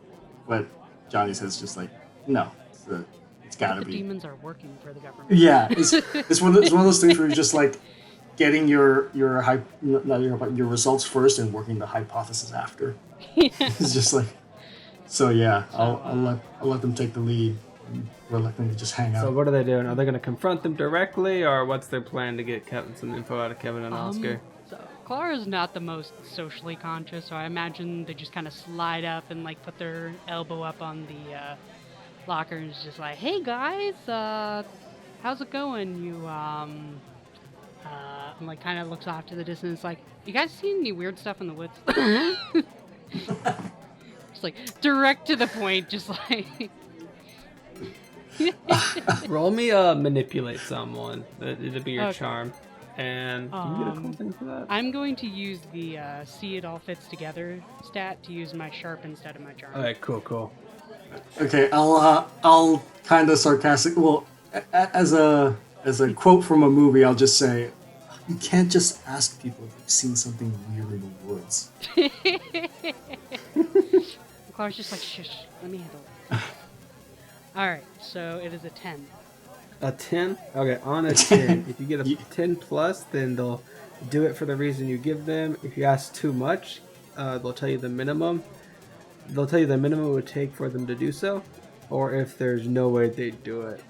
But Johnny says just like, no, it's gotta be. The demons are working for the government. Yeah, it's one of those things where you're just like getting your results first and working the hypothesis after. Yeah. It's just like, so yeah, I'll let them take the lead. We're let them just hang out. So what are they doing? Are they going to confront them directly, or what's their plan to get some info out of Kevin and Oscar? So Clara's not the most socially conscious, so I imagine they just kind of slide up and like put their elbow up on the locker and it's just like, hey guys, how's it going? You and like kind of looks off to the distance like, you guys seen any weird stuff in the woods? Just like direct to the point, just like. Roll me manipulate someone. It'll be your charm. And can you get a cool thing for that? I'm going to use the see it all fits together stat to use my sharp instead of my charm. Alright, cool. Okay, I'll kind of sarcastic. Well, as a quote from a movie, I'll just say, you can't just ask people if they've seen something weird in the woods. Clara's just like, shush, let me handle it. Alright, so it is a 10. A 10? Okay, on a 10. If you get a 10 plus, then they'll do it for the reason you give them. If you ask too much, they'll tell you the minimum. They'll tell you the minimum it would take for them to do so, or if there's no way they'd do it.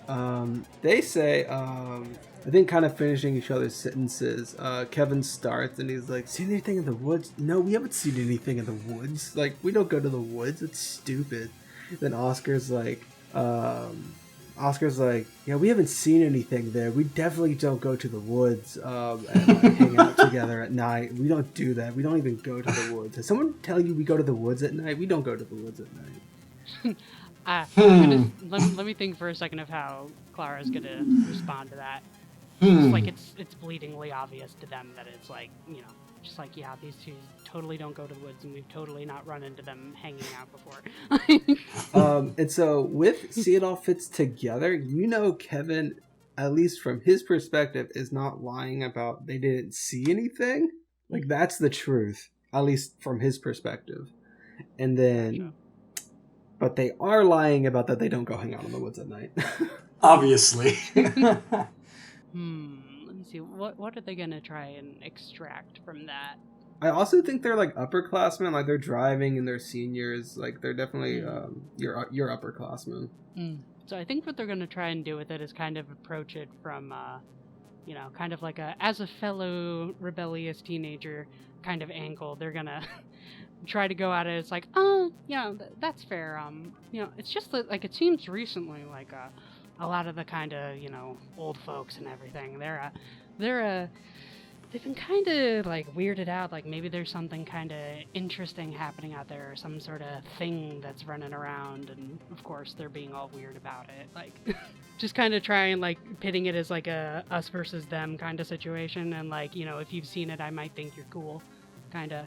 They say, I think kind of finishing each other's sentences, Kevin starts and he's like, seen anything in the woods? No, we haven't seen anything in the woods. Like, we don't go to the woods. It's stupid. Then Oscar's like, yeah, we haven't seen anything there. We definitely don't go to the woods and like, hang out together at night. We don't do that. We don't even go to the woods. Has someone tell you we go to the woods at night? We don't go to the woods at night. Let me think for a second of how Clara's gonna respond to that. It's like it's bleedingly obvious to them that it's like, you know, just like, yeah, these two totally don't go to the woods, and we've totally not run into them hanging out before. And so with See It All Fits Together, you know Kevin, at least from his perspective, is not lying about they didn't see anything. Like, that's the truth, at least from his perspective. And then, gotcha. But they are lying about that they don't go hang out in the woods at night. Obviously. Let me see. What are they gonna try and extract from that? I also think they're like upperclassmen, like they're driving and they're seniors, like they're definitely your upperclassmen. So I think what they're gonna try and do with it is kind of approach it from, you know, kind of like as a fellow rebellious teenager kind of angle. They're gonna try to go at it. It's like, oh, yeah, that's fair. You know, it's just that, like, it seems recently like a lot of the kind of, you know, old folks and everything, they've been kind of like weirded out, like maybe there's something kind of interesting happening out there, or some sort of thing that's running around, and of course they're being all weird about it, like just kind of trying, like, pitting it as like a us versus them kind of situation, and like, you know, if you've seen it, I might think you're cool, kind of.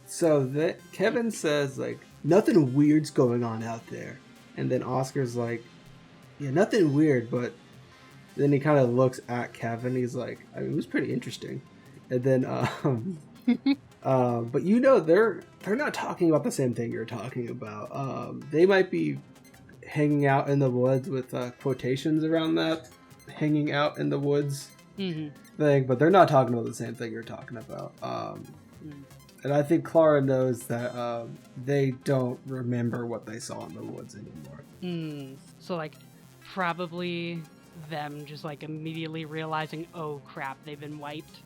So that Kevin says, like, nothing weird's going on out there, and then Oscar's like, yeah, nothing weird, but then he kind of looks at Kevin. He's like, I mean, it was pretty interesting. And then, but you know, they're not talking about the same thing you're talking about. They might be hanging out in the woods with quotations around that hanging out in the woods thing, but they're not talking about the same thing you're talking about. And I think Clara knows that they don't remember what they saw in the woods anymore. So, like, probably them just, like, immediately realizing, oh crap, they've been wiped.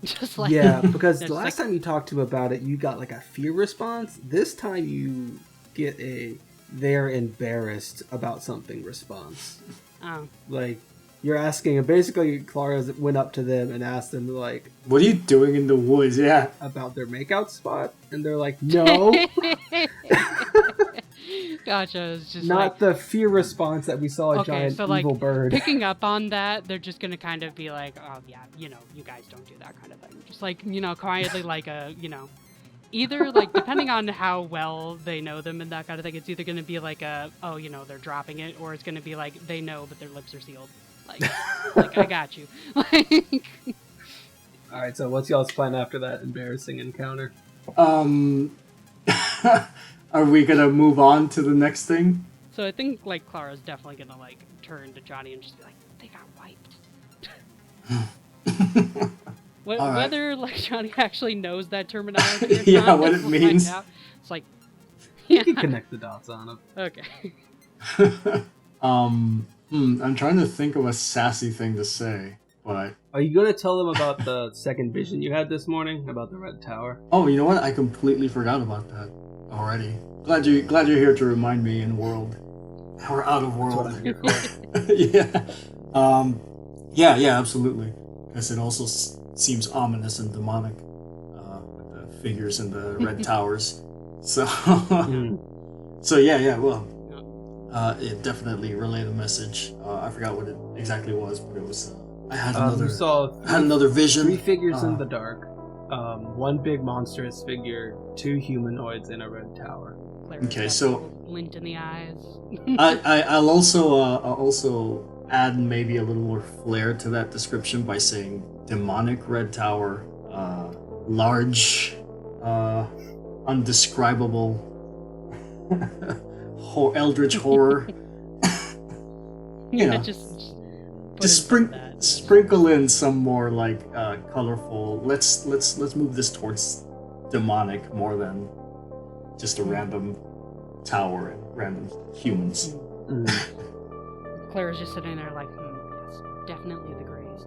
Just like, yeah, because the last time you talked to him about it, you got like a fear response. This time you get a they're embarrassed about something response. Oh. Like, you're asking, and basically Clara went up to them and asked them, like, what are you doing in the woods? Yeah. About their makeout spot. And they're like, no. Gotcha. It's just not like the fear response that we saw a giant so, like, evil bird. Picking up on that, they're just gonna kind of be like, oh yeah, you know, you guys don't do that kind of thing. Just like, you know, quietly, like a, you know, either like, depending on how well they know them and that kind of thing, it's either gonna be like a, oh, you know, they're dropping it, or it's gonna be like they know but their lips are sealed. Like I got you. Like, all right, so what's y'all's plan after that embarrassing encounter? Are we gonna move on to the next thing? So I think, like, Clara's definitely gonna, like, turn to Johnny and just be like, they got wiped. Whether, like, Johnny actually knows that terminology or yeah, not, what it means. It's like, you can connect the dots on it. Okay. I'm trying to think of a sassy thing to say, but... Are you going to tell them about the second vision you had this morning, about the Red Tower? Oh, you know what? I completely forgot about that already. Glad you're here to remind me in world. Or out of world. That's what I'm here for. Yeah. Yeah, absolutely. Because it also seems ominous and demonic with the figures in the red towers. So, so yeah, well... it definitely relayed a message. I forgot what it exactly was, but it was. I had another vision. 3 figures in the dark. 1 big monstrous figure, 2 humanoids in a red tower. Okay, so glint in the eyes. I'll also add maybe a little more flair to that description by saying demonic red tower, large, undescribable. Eldritch horror. You know, just just in some of that. sprinkle in some more like colorful. Let's move this towards demonic more than just a random tower and random humans. Clara's just sitting there like, yes, definitely the Greys.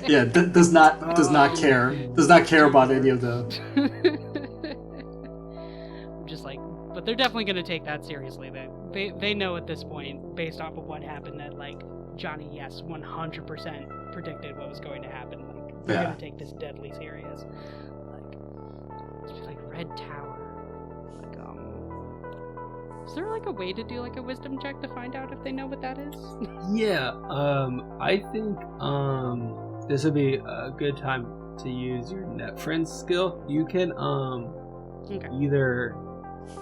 Yeah, does not care about any of the. I'm just like, but they're definitely gonna take that seriously. They know at this point, based off of what happened, that like Johnny, yes, 100% predicted what was going to happen. Like they're gonna take this deadly serious. Like it's just like Red Tower. Like is there like a way to do like a wisdom check to find out if they know what that is? Yeah, I think this would be a good time to use your net friends skill. You can either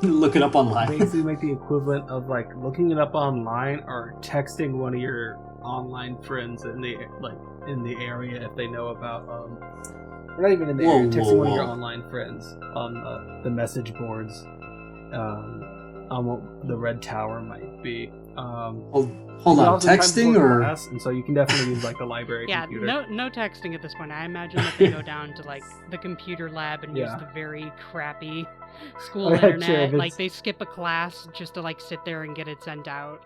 look it up online. Basically make the equivalent of like looking it up online or texting one of your online friends in the area if they know about or not even in the area, texting one of your online friends on the message boards on what the Red Tower might be. Hold on, texting or class, and so you can definitely use like the library computer. no texting at this point. I imagine that they go down to like the computer lab and use the very crappy school internet. Like they skip a class just to like sit there and get it sent out.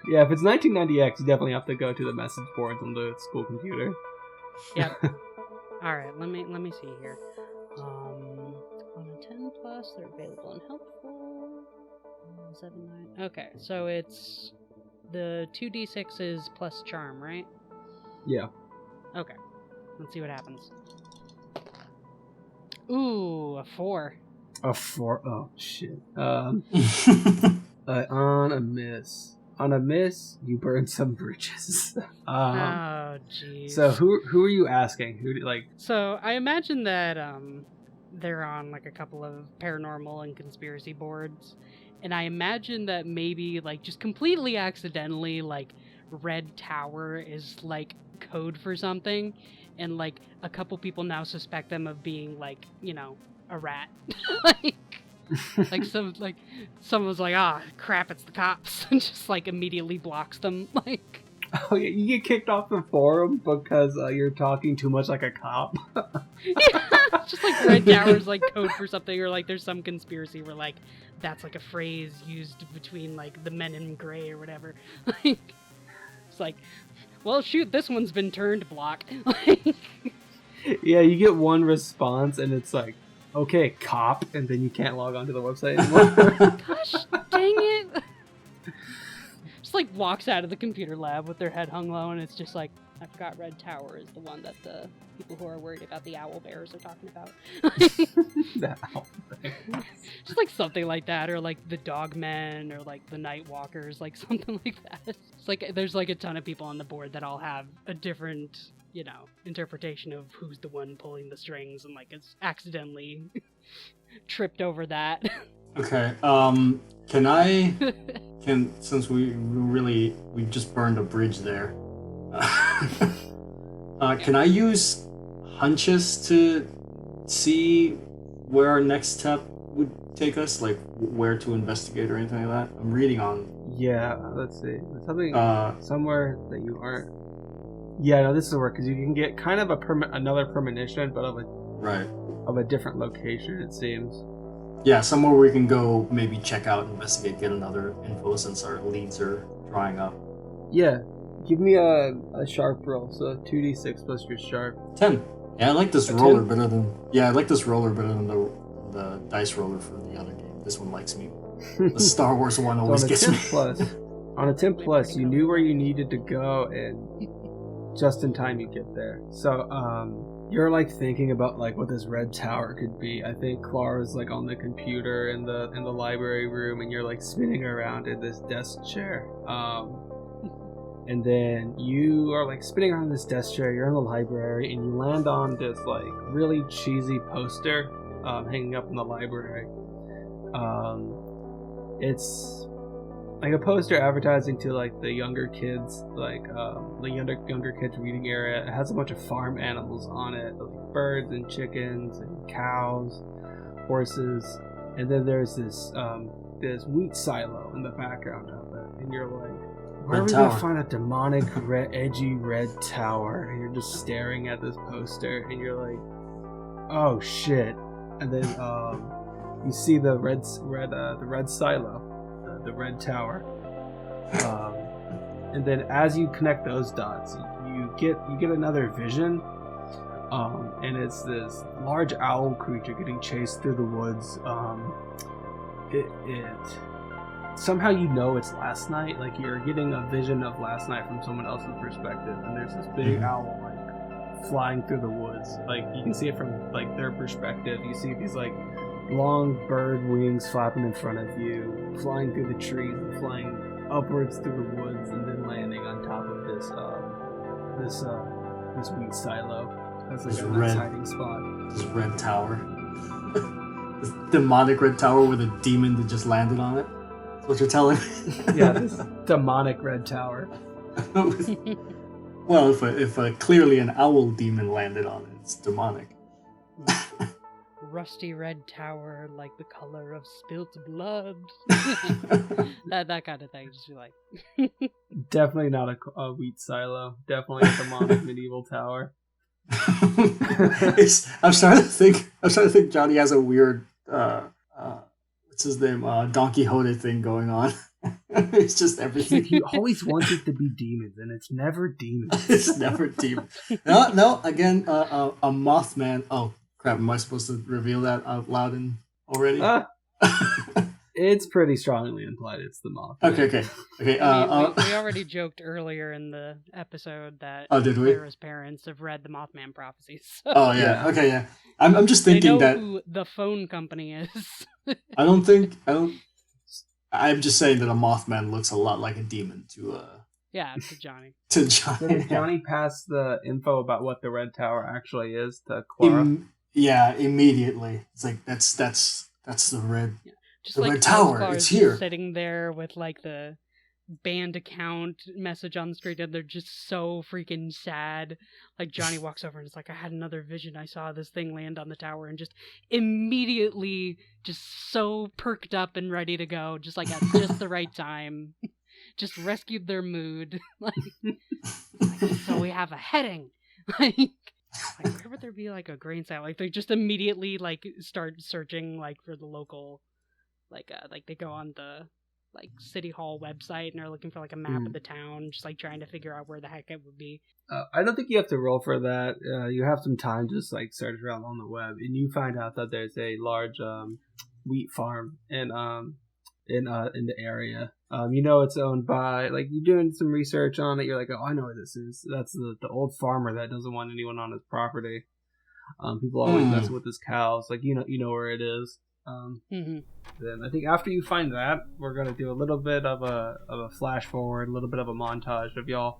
Yeah, if it's 1990X, you definitely have to go to the message boards on the school computer. Yep. All right, let me see here. On a 10 plus, they're available and helpful. 7, 9. Okay, so it's the 2d6s plus charm, right? Yeah. Okay. Let's see what happens. Ooh, a 4. A 4? Oh, shit. On a miss. On a miss, you burn some bridges. Oh, jeez. So who are you asking? So I imagine that they're on like a couple of paranormal and conspiracy boards. And I imagine that maybe, like, just completely accidentally, like, Red Tower is, like, code for something. And, like, a couple people now suspect them of being, like, you know, a rat. Someone's like, crap, it's the cops. And just, like, immediately blocks them. Like, oh, yeah, you get kicked off the forum because you're talking too much like a cop. Yeah, it's just like Red Tower's like code for something, or like there's some conspiracy where like that's like a phrase used between like the men in gray or whatever. Like, it's like, well, shoot, this one's been turned block. Yeah, you get one response and it's like, okay, cop, and then you can't log onto the website anymore. Gosh, dang it. Just like walks out of the computer lab with their head hung low, and it's just like, I forgot Red Tower is the one that the people who are worried about the owl bears are talking about. The owl bear. Just like something like that, or like the dogmen, or like the night walkers, like something like that. It's like there's like a ton of people on the board that all have a different, you know, interpretation of who's the one pulling the strings, and like it's accidentally tripped over that. Okay. Since we just burned a bridge there. Can I use hunches to see where our next step would take us? Like where to investigate or anything like that? I'm reading on. Yeah, let's see. Something somewhere that you aren't. Yeah, no, this will work because you can get kind of another premonition, but of a different location, it seems. Yeah, somewhere where we can go, maybe check out, investigate, get another info since our leads are drying up. Yeah, give me a sharp roll, so 2d6 plus your sharp. 10. Yeah, I like this roller better than. Yeah, I like this roller better than the dice roller from the other game. This one likes me. The Star Wars one always gets me. On a 10 plus, you knew where you needed to go, and just in time you get there. So, you're like thinking about like what this Red Tower could be. I think Clara's like on the computer in the library room, and you're like spinning around in this desk chair. And then you are like spinning around this desk chair. You're in the library, and you land on this like really cheesy poster hanging up in the library. It's like a poster advertising to like the younger kids, like the younger kids reading area. It has a bunch of farm animals on it, like birds and chickens and cows, horses, and then there's this wheat silo in the background of it, and you're like, Where are we gonna find a demonic, edgy red tower? And you're just staring at this poster, and you're like, "Oh shit!" And then you see the red silo, the red tower. And then as you connect those dots, you get another vision. And it's this large owl creature getting chased through the woods. Somehow you know it's last night. Like you're getting a vision of last night from someone else's perspective, and there's this big owl like flying through the woods. Like you can see it from like their perspective. You see these like long bird wings flapping in front of you, flying through the trees and flying upwards through the woods, and then landing on top of this wheat silo. That's like a nice hiding spot. This red tower. This demonic red tower with a demon that just landed on it. That's what you're telling me? Yeah, this demonic red tower. Well, if clearly an owl demon landed on it, it's demonic. Rusty red tower, like the color of spilt blood. that kind of thing. Just be like, definitely not a wheat silo. Definitely a demonic medieval tower. I'm starting to think Johnny has a weird what's his name, Don Quixote thing going on. It's just everything. He always wants it to be demons, and it's never demons. It's never demons. No. Again, a Mothman. Oh crap! Am I supposed to reveal that out loud and already? It's pretty strongly implied it's the Mothman. Okay. We already joked earlier in the episode that Clara's parents have read the Mothman prophecies. So. Oh yeah. Okay, yeah. I'm just thinking they know that who the phone company is. I'm just saying that a Mothman looks a lot like a demon to Johnny. To Johnny. So did Johnny pass the info about what the Red Tower actually is to Clara? Yeah, immediately. It's like that's the red. Yeah. Just the like red tower. Clara's it's here. Sitting there with like the band account message on the screen, and they're just so freaking sad. Like Johnny walks over and it's like, I had another vision. I saw this thing land on the tower, and just immediately just so perked up and ready to go, just like at just the right time. Just rescued their mood. like, so we have a heading. Like where would there be like a grain site? Like they just immediately like start searching like for the local like they go on the like City Hall website and are looking for like a map of the town, just like trying to figure out where the heck it would be. I don't think you have to roll for that. You have some time to just like search around on the web, and you find out that there's a large wheat farm in the area. It's owned by, like, you're doing some research on it. You're like, oh, I know what this is. That's the old farmer that doesn't want anyone on his property. People always mess with his cows. Like, you know where it is. Then I think after you find that, we're gonna do a little bit of a flash forward, a little bit of a montage of y'all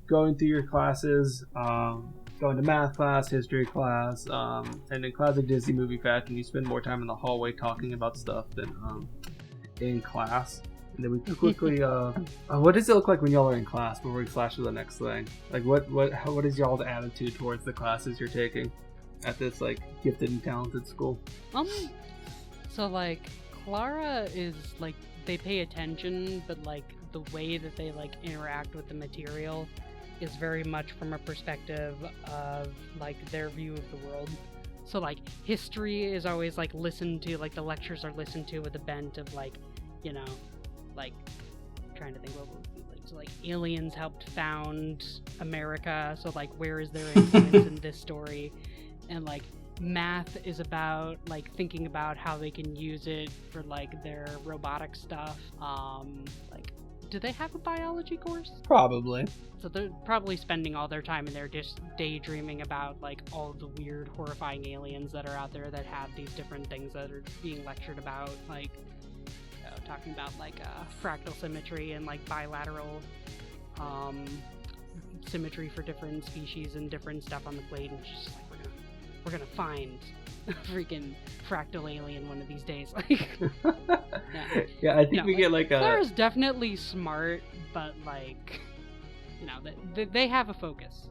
going through your classes, going to math class, history class, and in classic Disney movie fashion, you spend more time in the hallway talking about stuff than in class. And then we can quickly what does it look like when y'all are in class before we flash to the next thing? Like what is y'all's attitude towards the classes you're taking at this like gifted and talented school? So like Clara is like, they pay attention, but like the way that they like interact with the material is very much from a perspective of like their view of the world. So like history is always like listened to, like the lectures are listened to with a bent of like, like trying to think what would be like. So like aliens helped found America, so like where is their influence in this story? And like math is about like thinking about how they can use it for like their robotic stuff. Like, do they have a biology course? Probably. So they're probably spending all their time in there just daydreaming about like all the weird, horrifying aliens that are out there that have these different things that are being lectured about, like talking about like fractal symmetry and like bilateral symmetry for different species and different stuff on the plate, and just like we're gonna find a freaking fractal alien one of these days. Like, yeah, I think we get like Clara's definitely smart, but like, they have a focus.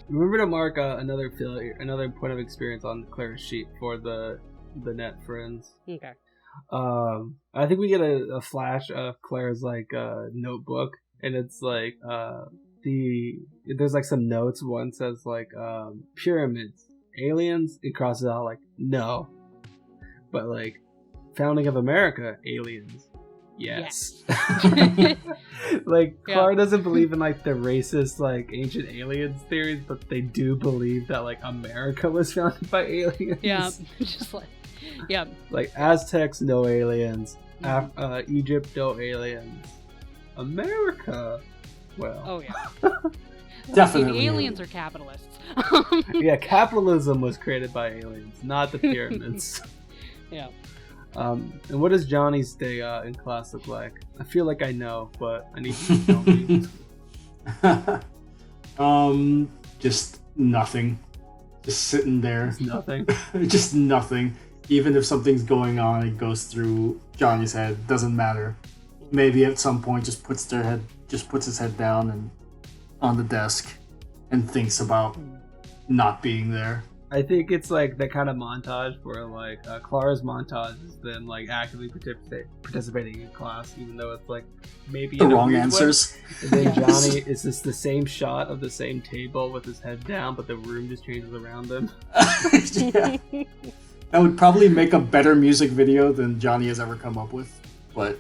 Remember to mark another failure, another point of experience on Clara's sheet for the net friends. Okay. I think we get a flash of Clara's like notebook, and it's like there's like some notes. One says like pyramids, aliens. It crosses out like no, but like founding of America, aliens. Yes. Like Clara doesn't believe in like the racist like ancient aliens theories, but they do believe that like America was founded by aliens. Yeah, just like like Aztecs, no aliens. Egypt, no aliens. America, well. Oh yeah. Definitely. The aliens are capitalists. Yeah, capitalism was created by aliens, not the pyramids. Yeah. And what does Johnny's day in class look like? I feel like I know, but I need you to tell me. Just nothing. Just sitting there. There's nothing. Just nothing. Even if something's going on, it goes through Johnny's head. Doesn't matter. Maybe at some point, just puts his head down and on the desk, and thinks about not being there. I think it's like that kind of montage where like Clara's montage is then like actively participating in class, even though it's like maybe the wrong answers. And then Johnny is just the same shot of the same table with his head down, but the room just changes around him. Yeah. That would probably make a better music video than Johnny has ever come up with, but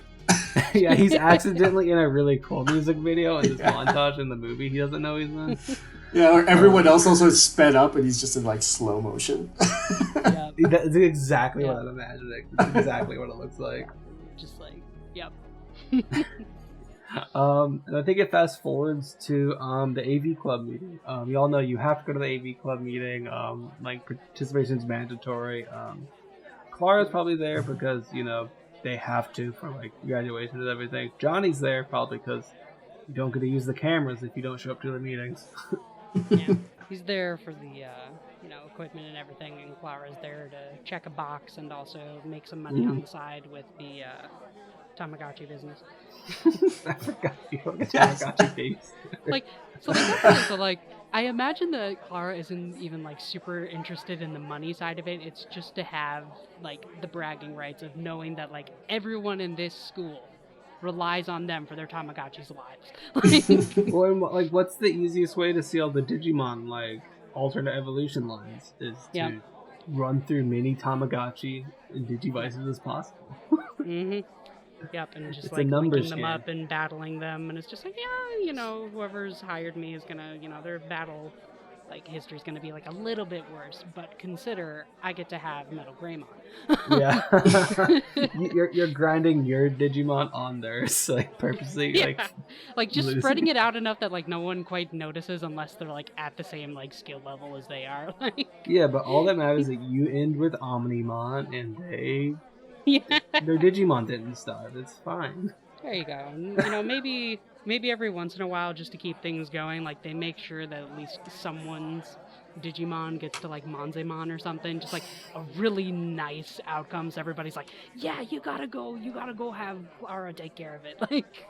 yeah, he's accidentally in a really cool music video in this montage in the movie he doesn't know he's in. Yeah, or everyone else also is sped up and he's just in like slow motion. Yeah. That's exactly what I'm imagining. That's exactly what it looks like. Just like, yep. And I think it fast forwards to the AV club meeting. You all know you have to go to the AV club meeting. Like participation is mandatory. Clara's probably there because they have to for like graduation and everything. Johnny's there probably because you don't get to use the cameras if you don't show up to the meetings. Yeah, he's there for the equipment and everything, and Clara's there to check a box and also make some money on the side with the Tamagotchi business. I forgot you have a Tamagotchi face. So I imagine that Clara isn't even like super interested in the money side of it. It's just to have like the bragging rights of knowing that like everyone in this school relies on them for their Tamagotchi's lives. Well, like, what's the easiest way to see all the Digimon like alternate evolution lines is to run through many Tamagotchi and Digivices as possible. Mm-hmm. Yep, and just it's like linking them game. up and battling them, and it's just like, whoever's hired me is gonna, their battle like history's gonna be like a little bit worse, but consider I get to have Metal Greymon. Yeah. you're grinding your Digimon on theirs, like purposely, like just spreading it out enough that like no one quite notices unless they're like at the same like skill level as they are. Yeah, but all that matters is that you end with Omnimon and their Digimon didn't start. It's fine. There you go. And, maybe every once in a while, just to keep things going, like they make sure that at least someone's Digimon gets to like Monzemon or something. Just like a really nice outcome. So everybody's like, yeah, you gotta go have Clara take care of it. Like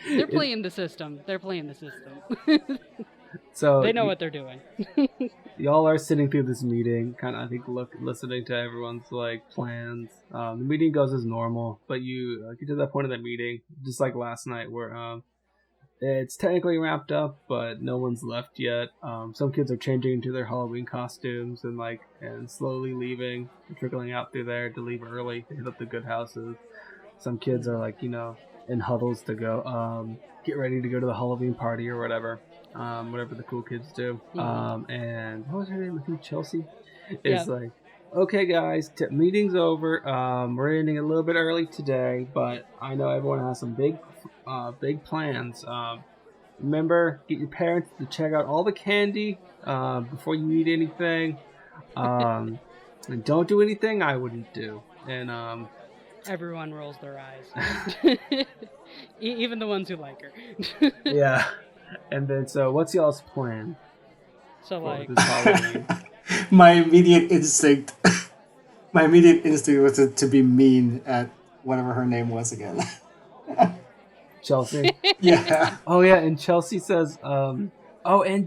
they're playing the system. So they know what they're doing. Y'all are sitting through this meeting, kind of, I think, listening to everyone's like plans. The meeting goes as normal, but you get to that point of the meeting, just like last night, where it's technically wrapped up, but no one's left yet. Some kids are changing into their Halloween costumes and slowly leaving, trickling out through there to leave early to hit up the good houses. Some kids are like in huddles to go get ready to go to the Halloween party or whatever. Whatever the cool kids do. And what was her name? I think Chelsea. It's like, okay guys, meeting's over. We're ending a little bit early today, but I know everyone has some big plans. Remember, get your parents to check out all the candy before you eat anything. And don't do anything I wouldn't do. And everyone rolls their eyes. Even the ones who like her. Yeah. And then, so what's y'all's plan? So like, my immediate instinct was to be mean at whatever her name was again. Chelsea. Yeah. Oh yeah, and Chelsea says, and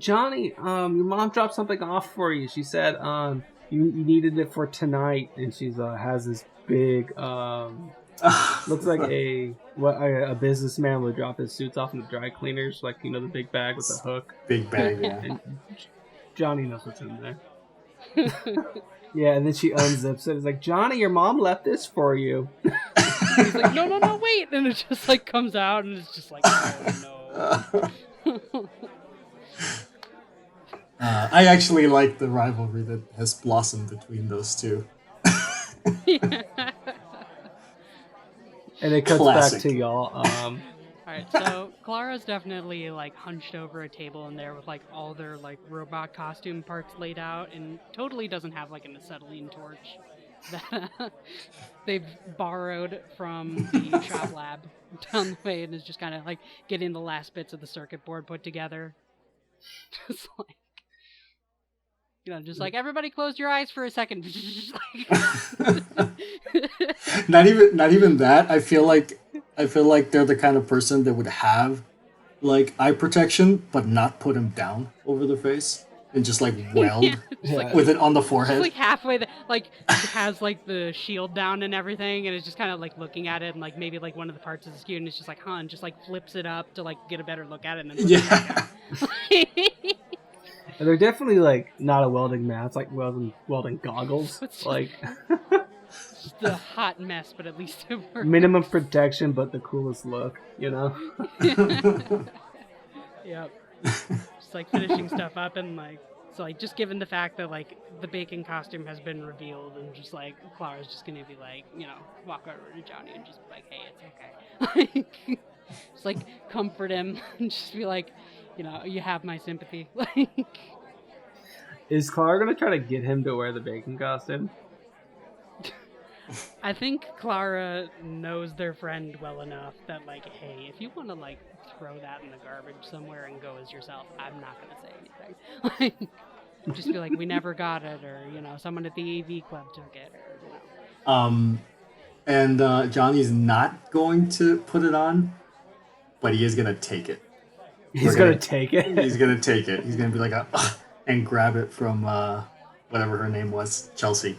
Johnny, your mom dropped something off for you. She said, you needed it for tonight, and she's has this big Looks like a businessman would drop his suits off in the dry cleaners, like the big bag with the hook. Big bag, yeah. And Johnny knows what's in there. Yeah, and then she unzips it. It's like, Johnny, your mom left this for you. He's like, no, wait, and it just like comes out, and it's just like, oh no. I actually like the rivalry that has blossomed between those two. Yeah. And it cuts back to y'all. Alright, so Clara's definitely like hunched over a table in there with like all their like robot costume parts laid out, and totally doesn't have like an acetylene torch that they've borrowed from the shop lab down the way, and is just kind of like getting the last bits of the circuit board put together. Just like, just like, everybody close your eyes for a second. Not even that. I feel like they're the kind of person that would have like eye protection, but not put him down over their face and just like weld with it on the forehead. Just like halfway, like has like the shield down and everything, and it's just kind of like looking at it, and like maybe like one of the parts is skewed, and it's just like, and just like flips it up to like get a better look at it, and then puts it back down. And they're definitely like not a welding mask, like welding goggles. Like just a hot mess, but at least it works. Minimum protection, but the coolest look, Yep. Just like finishing stuff up, and like, so like, just given the fact that like the bacon costume has been revealed, and just like Clara's just gonna be like, walk over to Johnny and just be like, hey, it's okay. Just like comfort him and just be like, you have my sympathy. Like, is Clara gonna try to get him to wear the bacon costume? I think Clara knows their friend well enough that, like, hey, if you want to, like, throw that in the garbage somewhere and go as yourself, I'm not going to say anything. Like, just be like, we never got it, or, someone at the AV club took it, or, And Johnny's not going to put it on, but he is going to take it. He's going to take it? He's going to take it. He's going to be like, and grab it from whatever her name was, Chelsea.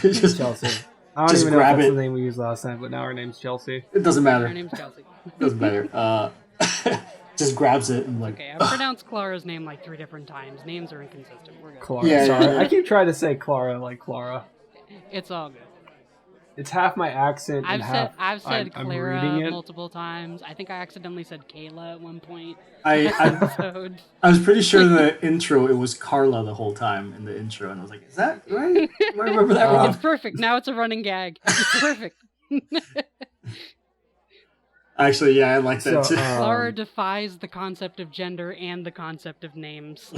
Chelsea. I don't even know if that's the name we used last time, but now her name's Chelsea. It doesn't matter. Her name's Chelsea. Doesn't matter. Just grabs it and like... Okay, I've pronounced Clara's name like 3 different times. Names are inconsistent. We're good. Clara. Yeah, sorry. Yeah. I keep trying to say Clara like Clara. It's all good. It's half my accent and I've said I'm Clara multiple times. I think I accidentally said Kayla at one point. I was pretty sure in the intro it was Carla the whole time in the intro, and I was like, is that right? Do I remember that wrong? It's perfect. Now it's a running gag. It's perfect. Actually, yeah, I like that too. Clara defies the concept of gender and the concept of names.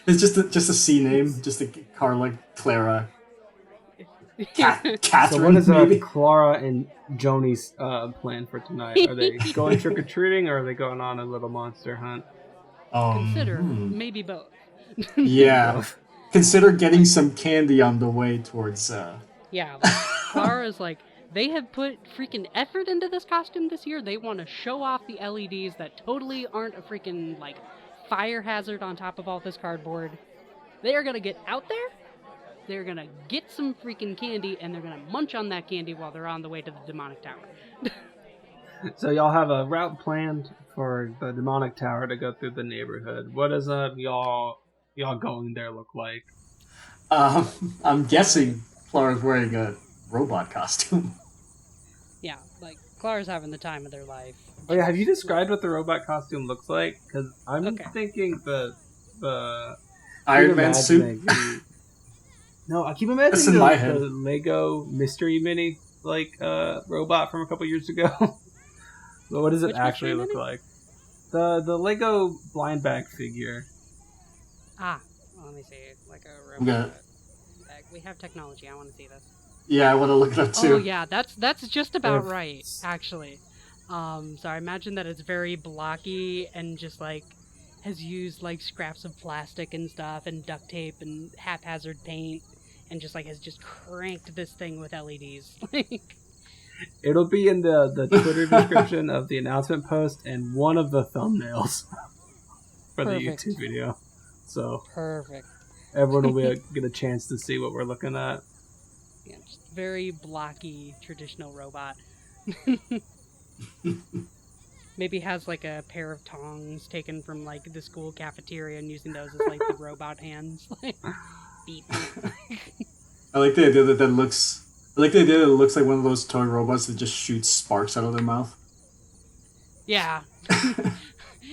It's just a C name, just a Carla, Clara. Catherine, so what is Clara and Johnny's plan for tonight? Are they going trick-or-treating, or are they going on a little monster hunt? Consider maybe both. Yeah. Consider getting some candy on the way towards... Yeah, Clara's like, they have put freaking effort into this costume this year. They want to show off the LEDs that totally aren't a freaking, like, fire hazard on top of all this cardboard. They are going to get out there. They're going to get some freaking candy, and they're going to munch on that candy while they're on the way to the demonic tower. So y'all have a route planned for the demonic tower to go through the neighborhood. What does y'all going there look like? I'm guessing Clara's wearing a robot costume. Yeah, like, Clara's having the time of their life. Oh yeah, have you described what the robot costume looks like? Because I'm thinking the Iron Man suit. No, I keep imagining the Lego Mystery Mini robot from a couple years ago. But what does it actually look like? The Lego blind bag figure. Let me see. Like a robot bag. We have technology. I want to see this. Yeah, I want to look it up too. Oh yeah, that's just about right, actually. So I imagine that it's very blocky and just like has used like scraps of plastic and stuff and duct tape and haphazard paint and just like has just cranked this thing with LEDs. It'll be in the Twitter description of the announcement post and one of the thumbnails for the YouTube video. So perfect. Everyone will get a chance to see what we're looking at. Yeah, just very blocky traditional robot. Maybe has like a pair of tongs taken from like the school cafeteria and using those as like the robot hands. Like beep beep. I like the idea that looks. I like the idea that it looks like one of those toy robots that just shoots sparks out of their mouth. Yeah.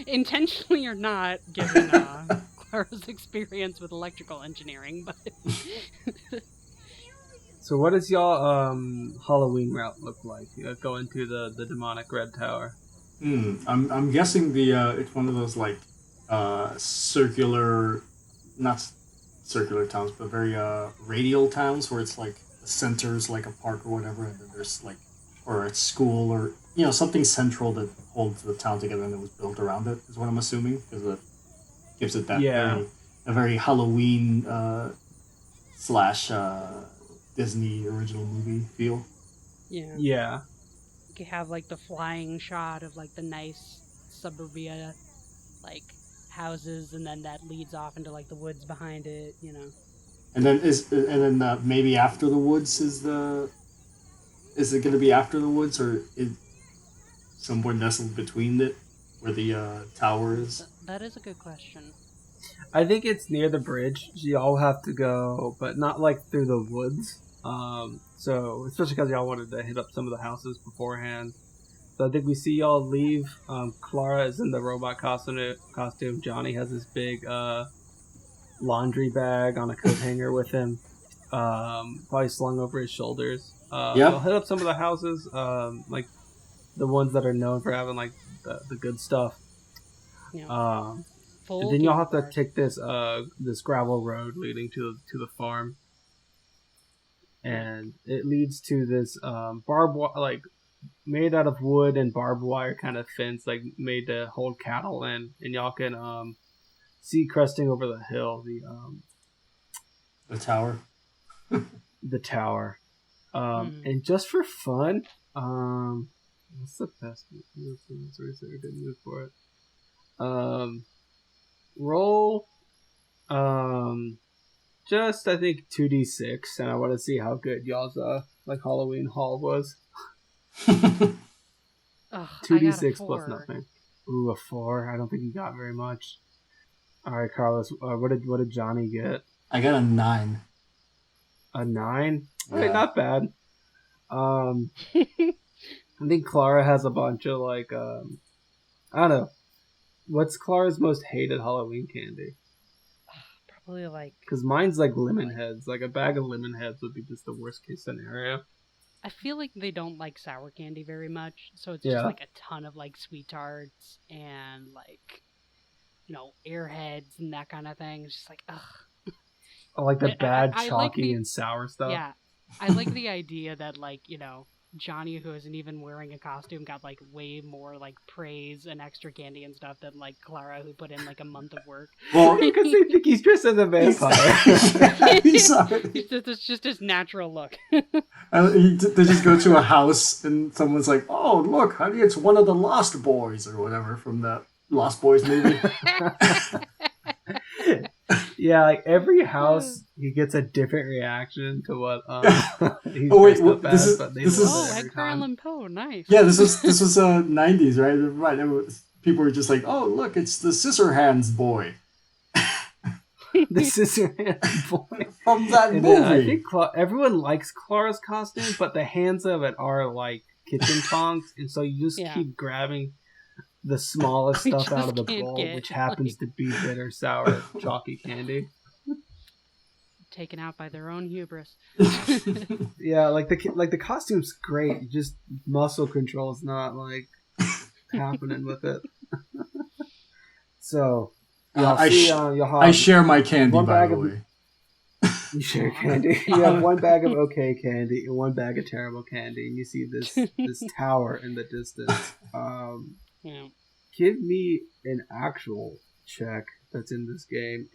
Intentionally or not, given Clara's experience with electrical engineering, but So what does y'all Halloween route look like? Going to the demonic red tower. I'm guessing it's one of those like circular, not circular towns, but very radial towns where it's like the center's like a park or whatever, and then there's like or a school or something central that holds the town together and that was built around it is what I'm assuming because it gives it that very Halloween slash Disney original movie feel. yeah. Yeah. You could have like the flying shot of like the nice suburbia like houses, and then that leads off into like the woods behind it, And then maybe after the woods is it going to be after the woods or is somewhere nestled between it where the tower is? That is a good question. I think it's near the bridge. So y'all have to go, but not like through the woods. So especially because y'all wanted to hit up some of the houses beforehand. So I think we see y'all leave. Clara is in the robot costume. Johnny has this big laundry bag on a coat hanger with him, probably slung over his shoulders. Y'all hit up some of the houses, like the ones that are known for having like the good stuff. Yeah. And then y'all have to take this gravel road leading to the farm, and it leads to this barbed wire, like made out of wood and barbed wire kind of fence, like made to hold cattle in, and y'all can see cresting over the hill The tower. the tower. And just for fun, what's the best move for this? Or is there a good move for it? Roll, just I think 2d6, and I want to see how good y'all's like Halloween haul was. 2d6 plus nothing. Ooh, a 4. I don't think you got very much. All right, Carlos. What did Johnny get? I got a 9. A 9? Yeah. Okay, not bad. I think Clara has a bunch of like I don't know. What's Clara's most hated Halloween candy? Probably like... Because mine's like lemon heads. Like a bag of lemon heads would be just the worst case scenario. I feel like they don't like sour candy very much, so it's just like a ton of like sweet tarts and like, airheads and that kind of thing. It's just like, ugh. Oh, like the bad I chalky like and sour stuff? Yeah. I like the idea that like, Johnny, who isn't even wearing a costume, got like way more like praise and extra candy and stuff than like Clara, who put in like a month of work. Well, because they think he's dressed as a vampire. It's just his natural look. They just go to a house and someone's like, "Oh, look, honey, it's one of the Lost Boys or whatever from the Lost Boys movie." Yeah, like every house, he gets a different reaction to what he's this is Edgar Allan Poe, nice. Yeah, this was 90s, right? Right. People were just like, "Oh, look, it's the Scissorhands boy." The Scissorhands boy from that movie. I think everyone likes Clara's costume, but the hands of it are like kitchen tongs, and so you just keep grabbing the smallest stuff out of the bowl, which happens to be bitter, sour, chalky candy. Taken out by their own hubris. Yeah, like the costume's great. Just muscle control is not like happening with it. So I share my candy, by the way. You share candy. You have one bag of okay candy and one bag of terrible candy, and you see this tower in the distance. Yeah. Give me an actual check that's in this game.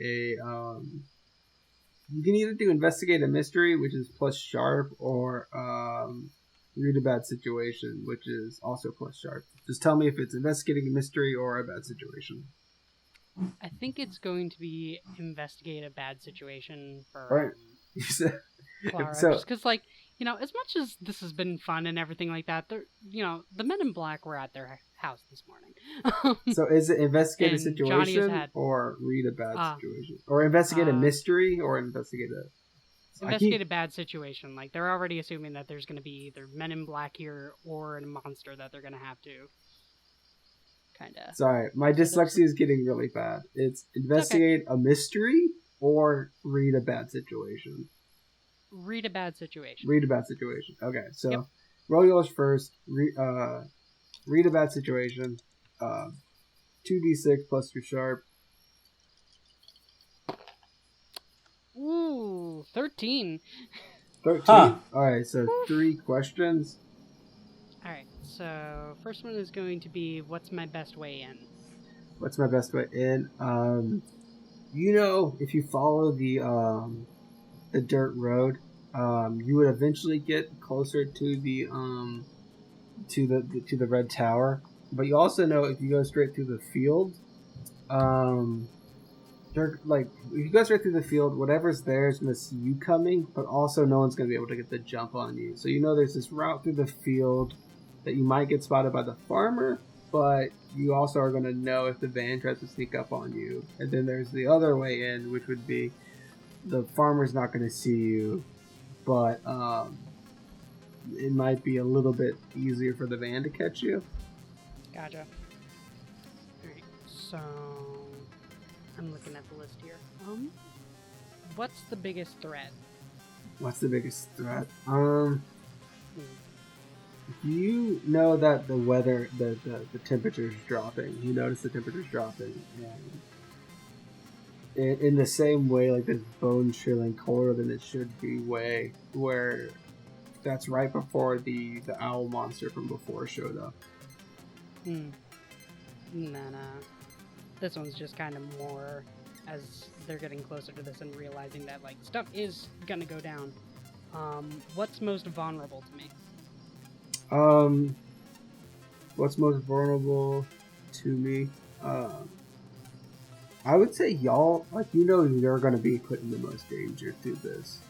You can either do investigate a mystery, which is plus sharp, or read a bad situation, which is also plus sharp. Just tell me if it's investigating a mystery or a bad situation. I think it's going to be investigate a bad situation for. Right. Clara. So- Just because, like, as much as this has been fun and everything like that, the Men in Black were at their house this morning. So is it investigate a And Johnny has situation had- or read a bad situation? Or investigate a mystery or investigate a... Investigate a bad situation. Like, they're already assuming that there's going to be either Men in Black here or a monster that they're going to have to kind of... Sorry, my dyslexia is getting really bad. It's investigate a mystery or read a bad situation. Read a bad situation. Read a bad situation. Okay, so roll yours first. Read a bad situation. 2d6 plus your sharp. Ooh, 13. 13. Huh. Alright, so 3 questions. Alright, so first one is going to be, what's my best way in? What's my best way in? If you follow the dirt road, you would eventually get closer to the red tower. But you also know if you go straight through the field, if you go straight through the field, whatever's there is going to see you coming, but also no one's going to be able to get the jump on you. So there's this route through the field that you might get spotted by the farmer, but you also are going to know if the van tries to sneak up on you. And then there's the other way in, which would be the farmer's not going to see you, but it might be a little bit easier for the van to catch you. Gotcha. Alright, so I'm looking at the list here. What's the biggest threat? What's the biggest threat? You know that the weather, the temperature's dropping. You notice the temperature's dropping. And in the same way, like this bone-chilling colder than it should be way, where that's right before the owl monster from before showed up. Nah. This one's just kind of more as they're getting closer to this and realizing that, like, stuff is gonna go down. What's most vulnerable to me? What's most vulnerable to me? I would say y'all, like, you're going to be put in the most danger through this.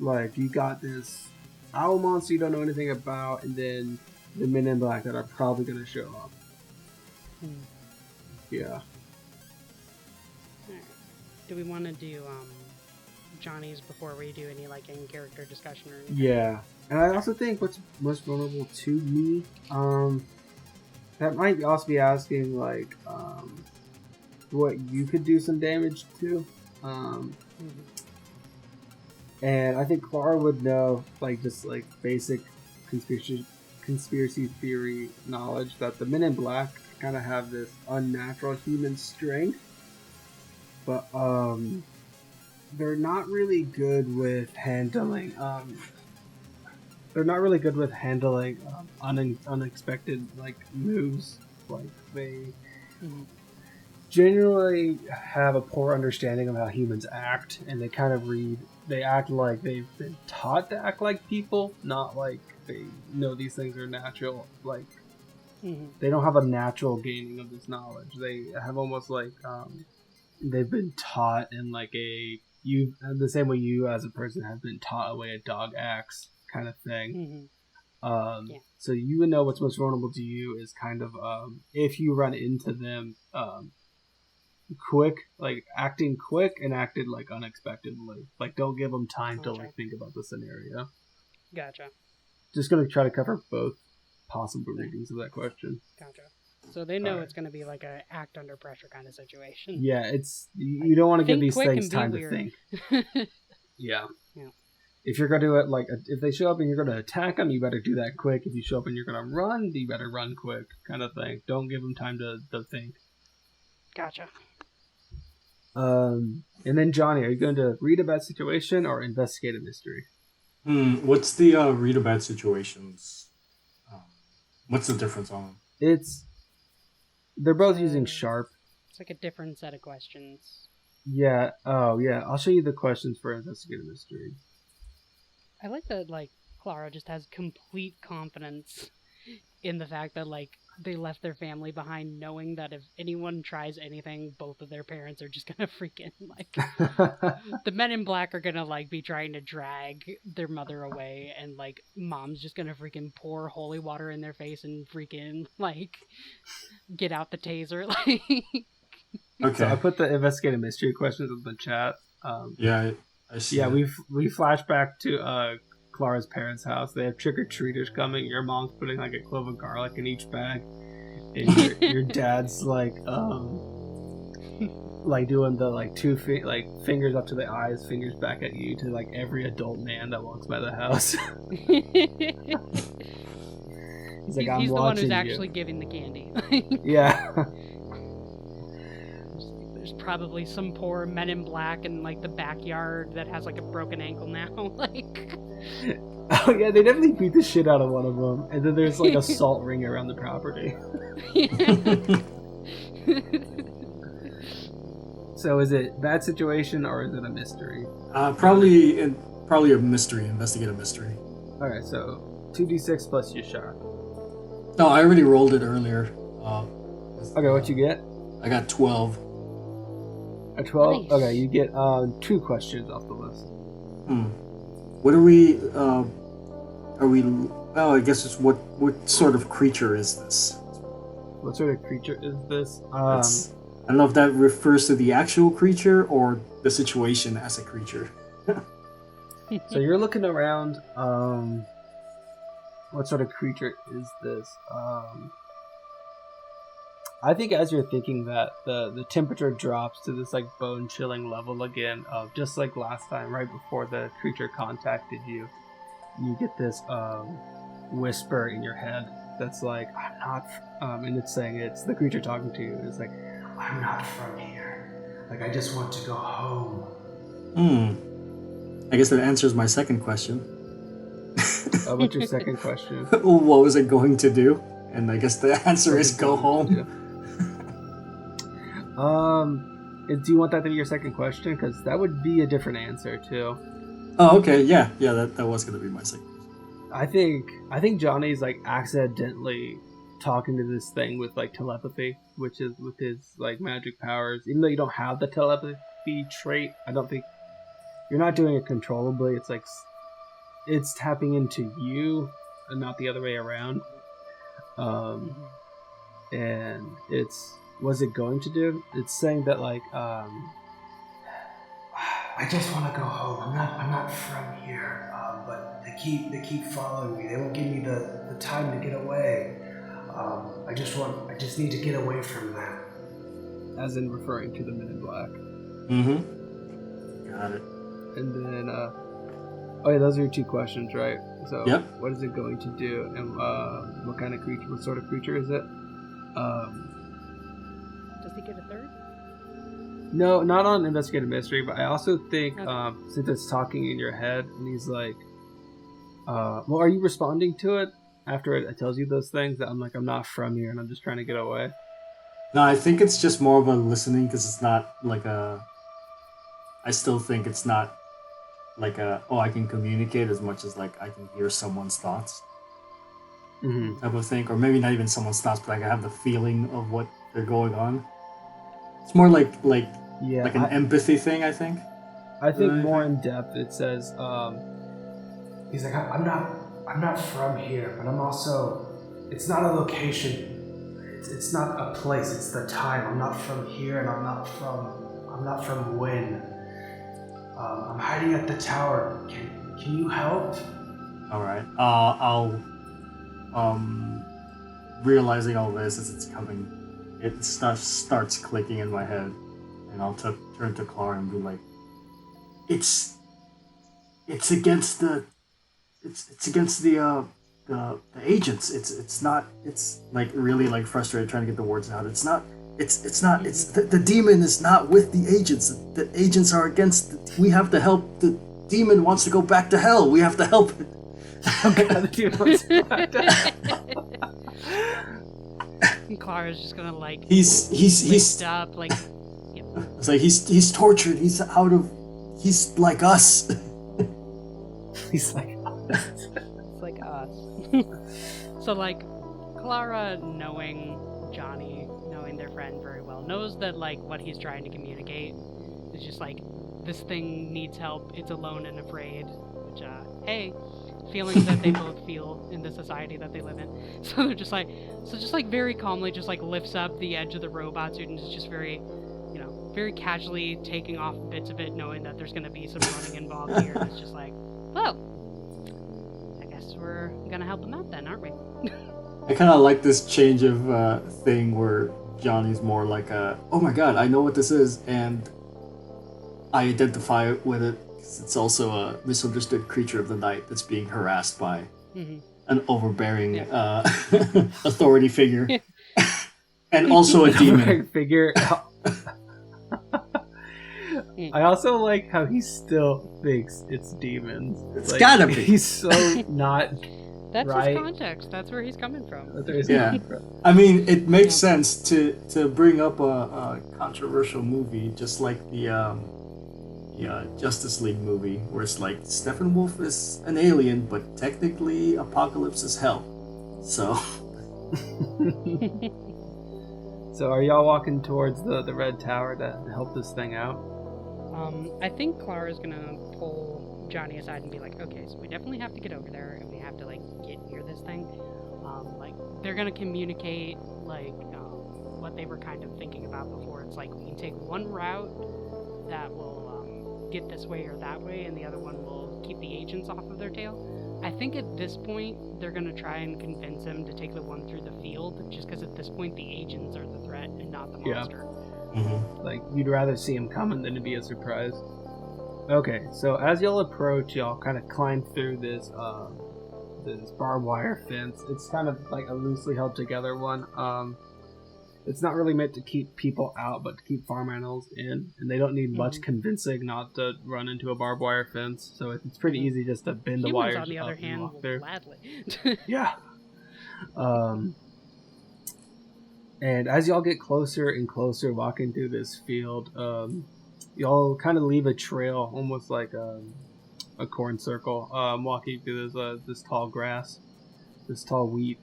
Like, you got this owl monster you don't know anything about, and then the Men in Black that are probably going to show up. Yeah. Alright. Do we want to do Johnny's before we do any, like, in-character discussion or anything? Yeah. And I also think what's most vulnerable to me, that might also be asking, like, what you could do some damage to. And I think Clara would know, like, just, like, basic conspiracy theory knowledge that the Men in Black kind of have this unnatural human strength. But, they're not really good with handling, unexpected, like, moves. Like, they generally have a poor understanding of how humans act, and they act like they've been taught to act like people, not like they know these things are natural. Like, they don't have a natural gaining of this knowledge. They have almost like, they've been taught in like the same way you as a person have been taught a way a dog acts, kind of thing. So you would know what's most vulnerable to you is kind of, if you run into them, acting quick and acted like unexpectedly. Like, don't give them time to like think about the scenario. Gotcha. Just gonna try to cover both possible readings of that question. Gotcha. So they know it's gonna be like a act under pressure kind of situation. Yeah, it's you don't want to give these things time to think. Yeah. If you're gonna do it if they show up and you're gonna attack them, you better do that quick. If you show up and you're gonna run, you better run quick, kind of thing. Don't give them time to think. Gotcha. And then Johnny, are you going to read a bad situation or investigate a mystery? What's the read a bad situations? What's the difference on them? They're both using sharp. It's like a different set of questions. Yeah. Oh, yeah. I'll show you the questions for investigate a mystery. I like that, like, Clara just has complete confidence in the fact that, like, they left their family behind, knowing that if anyone tries anything, both of their parents are just gonna freaking like the men in black are gonna like be trying to drag their mother away, and like mom's just gonna freaking pour holy water in their face and freaking like get out the taser. Like, Okay. So I put the investigative mystery questions in the chat. Yeah, I see. Yeah, that. we flash back to Clara's parents' house. They have trick-or-treaters coming. Your mom's putting like a clove of garlic in each bag. And your dad's like doing the like fingers up to the eyes, fingers back at you to like every adult man that walks by the house. He's like, he's the one who's you. actually giving the candy. Yeah. There's probably some poor men in black in like the backyard that has like a broken ankle now. Like, oh yeah, they definitely beat the shit out of one of them, and then there's like a salt ring around the property. So is it bad situation or is it a mystery? Probably a mystery. Investigate a mystery. All right, so 2d6 plus your shot. No, I already rolled it earlier. Okay, what you get? I got 12. A 12? Nice. Okay, you get 2 questions off the list. What are we? Oh, I guess it's what sort of creature is this? What sort of creature is this? I don't know if that refers to the actual creature or the situation as a creature. So you're looking around. What sort of creature is this? I think as you're thinking that, the temperature drops to this like bone chilling level again, just like last time, right before the creature contacted you. You get this whisper in your head that's like, I'm not, and it's saying, it's the creature talking to you. It's like, I'm not from here. Like, I just want to go home. I guess that answers my second question. What's your second question? What was it going to do? And I guess the answer is go home. Do you want that to be your second question? Because that would be a different answer too. Oh, okay, yeah, that was gonna be my second. I think Johnny's like accidentally talking to this thing with like telepathy, which is with his like magic powers. Even though you don't have the telepathy trait, I don't think you're not doing it controllably. It's like it's tapping into you and not the other way around. And what's it going to do? It's saying that like I just want to go home. I'm not from here. But they keep following me. They won't give me the time to get away. I just need to get away from them. As in referring to the Men in Black. Got it. And then oh yeah, those are your 2 questions, right? So yep. What is it going to do, and what kind of creature? What sort of creature is it? Does he get a third? No, not on investigative mystery, but I also think Okay. Since it's talking in your head, and he's like, well, are you responding to it after it tells you those things? That I'm not from here, and I'm just trying to get away. No, I think it's just more of a listening, because it's not like I still think it's not like I can communicate as much as like I can hear someone's thoughts. Type of thing, or maybe not even someone's thoughts, but like I have the feeling of what they're going on. It's more like an empathy thing, I think. I think more in depth. It says, he's like, I'm not from here, but I'm also. It's not a location. It's not a place. It's the time. I'm not from here, and I'm not from Wynn. I'm hiding at the tower. Can you help? All right. I'll realizing all this as it's coming, it starts clicking in my head, and I'll turn to Clara and be like, it's against the agents. It's like really like frustrated trying to get the words out. It's the demon is not with the agents. The agents are against we have to help. The demon wants to go back to hell. We have to help it. And Clara's just gonna like he's up like yep. It's like he's tortured. He's like us. He's like It's like us. So like Clara, knowing Johnny, knowing their friend very well, knows that like what he's trying to communicate is just like, this thing needs help, it's alone and afraid, which hey, feelings that they both feel in the society that they live in. So they're just like, very calmly just like lifts up the edge of the robot suit and is just very, very casually taking off bits of it, knowing that there's going to be some running involved here. And it's just like, well, I guess we're gonna help them out then, aren't we? I kind of like this change of thing where Johnny's more like oh my god, I know what this is, and I identify with it. It's also a misunderstood creature of the night that's being harassed by an overbearing authority figure, and also a demon figure. I also like how he still thinks it's demons. It's like, gotta be. He's so not. That's right. his context. That's where he's coming from. I mean, it makes sense to bring up a controversial movie, just like the Justice League movie, where it's like Steppenwolf is an alien, but technically Apocalypse is hell. So. So are y'all walking towards the red tower to help this thing out? I think Clara's gonna pull Johnny aside and be like, okay, so we definitely have to get over there, and we have to, like, get near this thing. Like, they're gonna communicate, like, what they were kind of thinking about before. It's like, we can take one route that will get this way or that way, and the other one will keep the agents off of their tail. I think at this point, they're gonna try and convince him to take the one through the field, just because at this point, the agents are the threat and not the monster. Mm-hmm. Like, you'd rather see him coming than to be a surprise. Okay, so as y'all approach, y'all kind of climb through this barbed wire fence. It's kind of like a loosely held together one. It's not really meant to keep people out, but to keep farm animals in, and they don't need much convincing not to run into a barbed wire fence. So it's pretty easy just to bend the wires on the other up hand, and walk through. gladly. Yeah. And as y'all get closer and closer walking through this field, y'all kind of leave a trail, almost like a corn circle, walking through this tall grass, this tall wheat.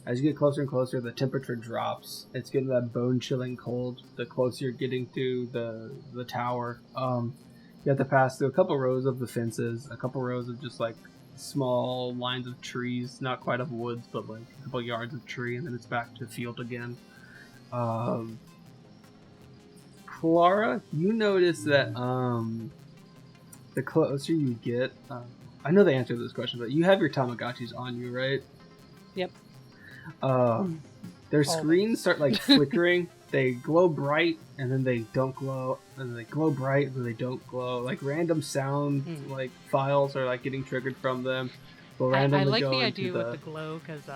As you get closer and closer, the temperature drops. It's getting that bone-chilling cold the closer you're getting to the tower. You have to pass through a couple rows of the fences, a couple rows of just like small lines of trees, not quite of woods, but like a couple yards of tree, and then it's back to field again. Clara, you notice that the closer you get, I know the answer to this question, but you have your Tamagotchis on you, right? Yep. Their screens start like flickering. They glow bright, and then they don't glow, and then they glow bright, and then they don't glow. Like random sound like files are like getting triggered from them. I like the idea with the glow because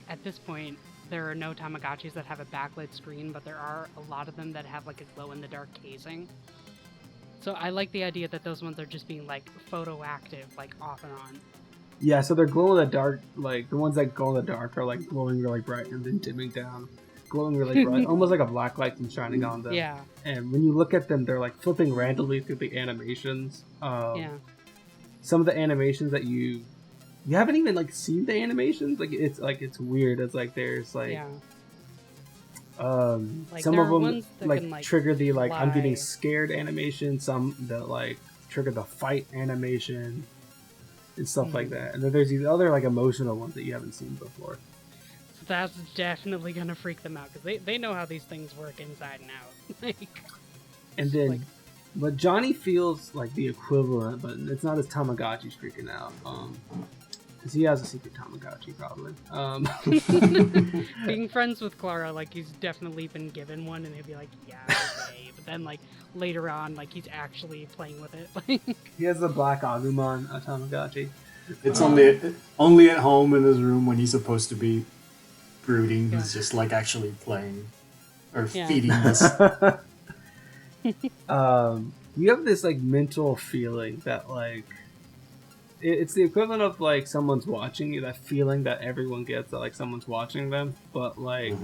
at this point there are no Tamagotchis that have a backlit screen, but there are a lot of them that have like a glow in the dark casing. So I like the idea that those ones are just being like photoactive, like off and on. Yeah, so they're glow in the dark. Like the ones that glow in the dark are like glowing really bright and then dimming down. Glowing really bright, almost like a black light shining on them. Yeah. And when you look at them, they're like flipping randomly through the animations. Yeah. Some of the animations that you haven't even like seen the animations. Like it's weird. It's like there's like, like some of them like can, like, trigger the like fly. I'm getting scared animation. Some that like trigger the fight animation and stuff like that. And then there's these other like emotional ones that you haven't seen before. That's definitely gonna freak them out because they know how these things work inside and out. Like, and then, like, but Johnny feels like the equivalent, but it's not his Tamagotchi's freaking out. Because he has a secret Tamagotchi, probably. being friends with Clara, like he's definitely been given one, and he'll be like, "Yeah, okay." But then, like later on, like he's actually playing with it. Like he has the black Agumon Tamagotchi. It's only at home in his room when he's supposed to be brooding. He's just like actually playing or feeding us. You have this like mental feeling that like it's the equivalent of like someone's watching you. That feeling that everyone gets that like someone's watching them, but like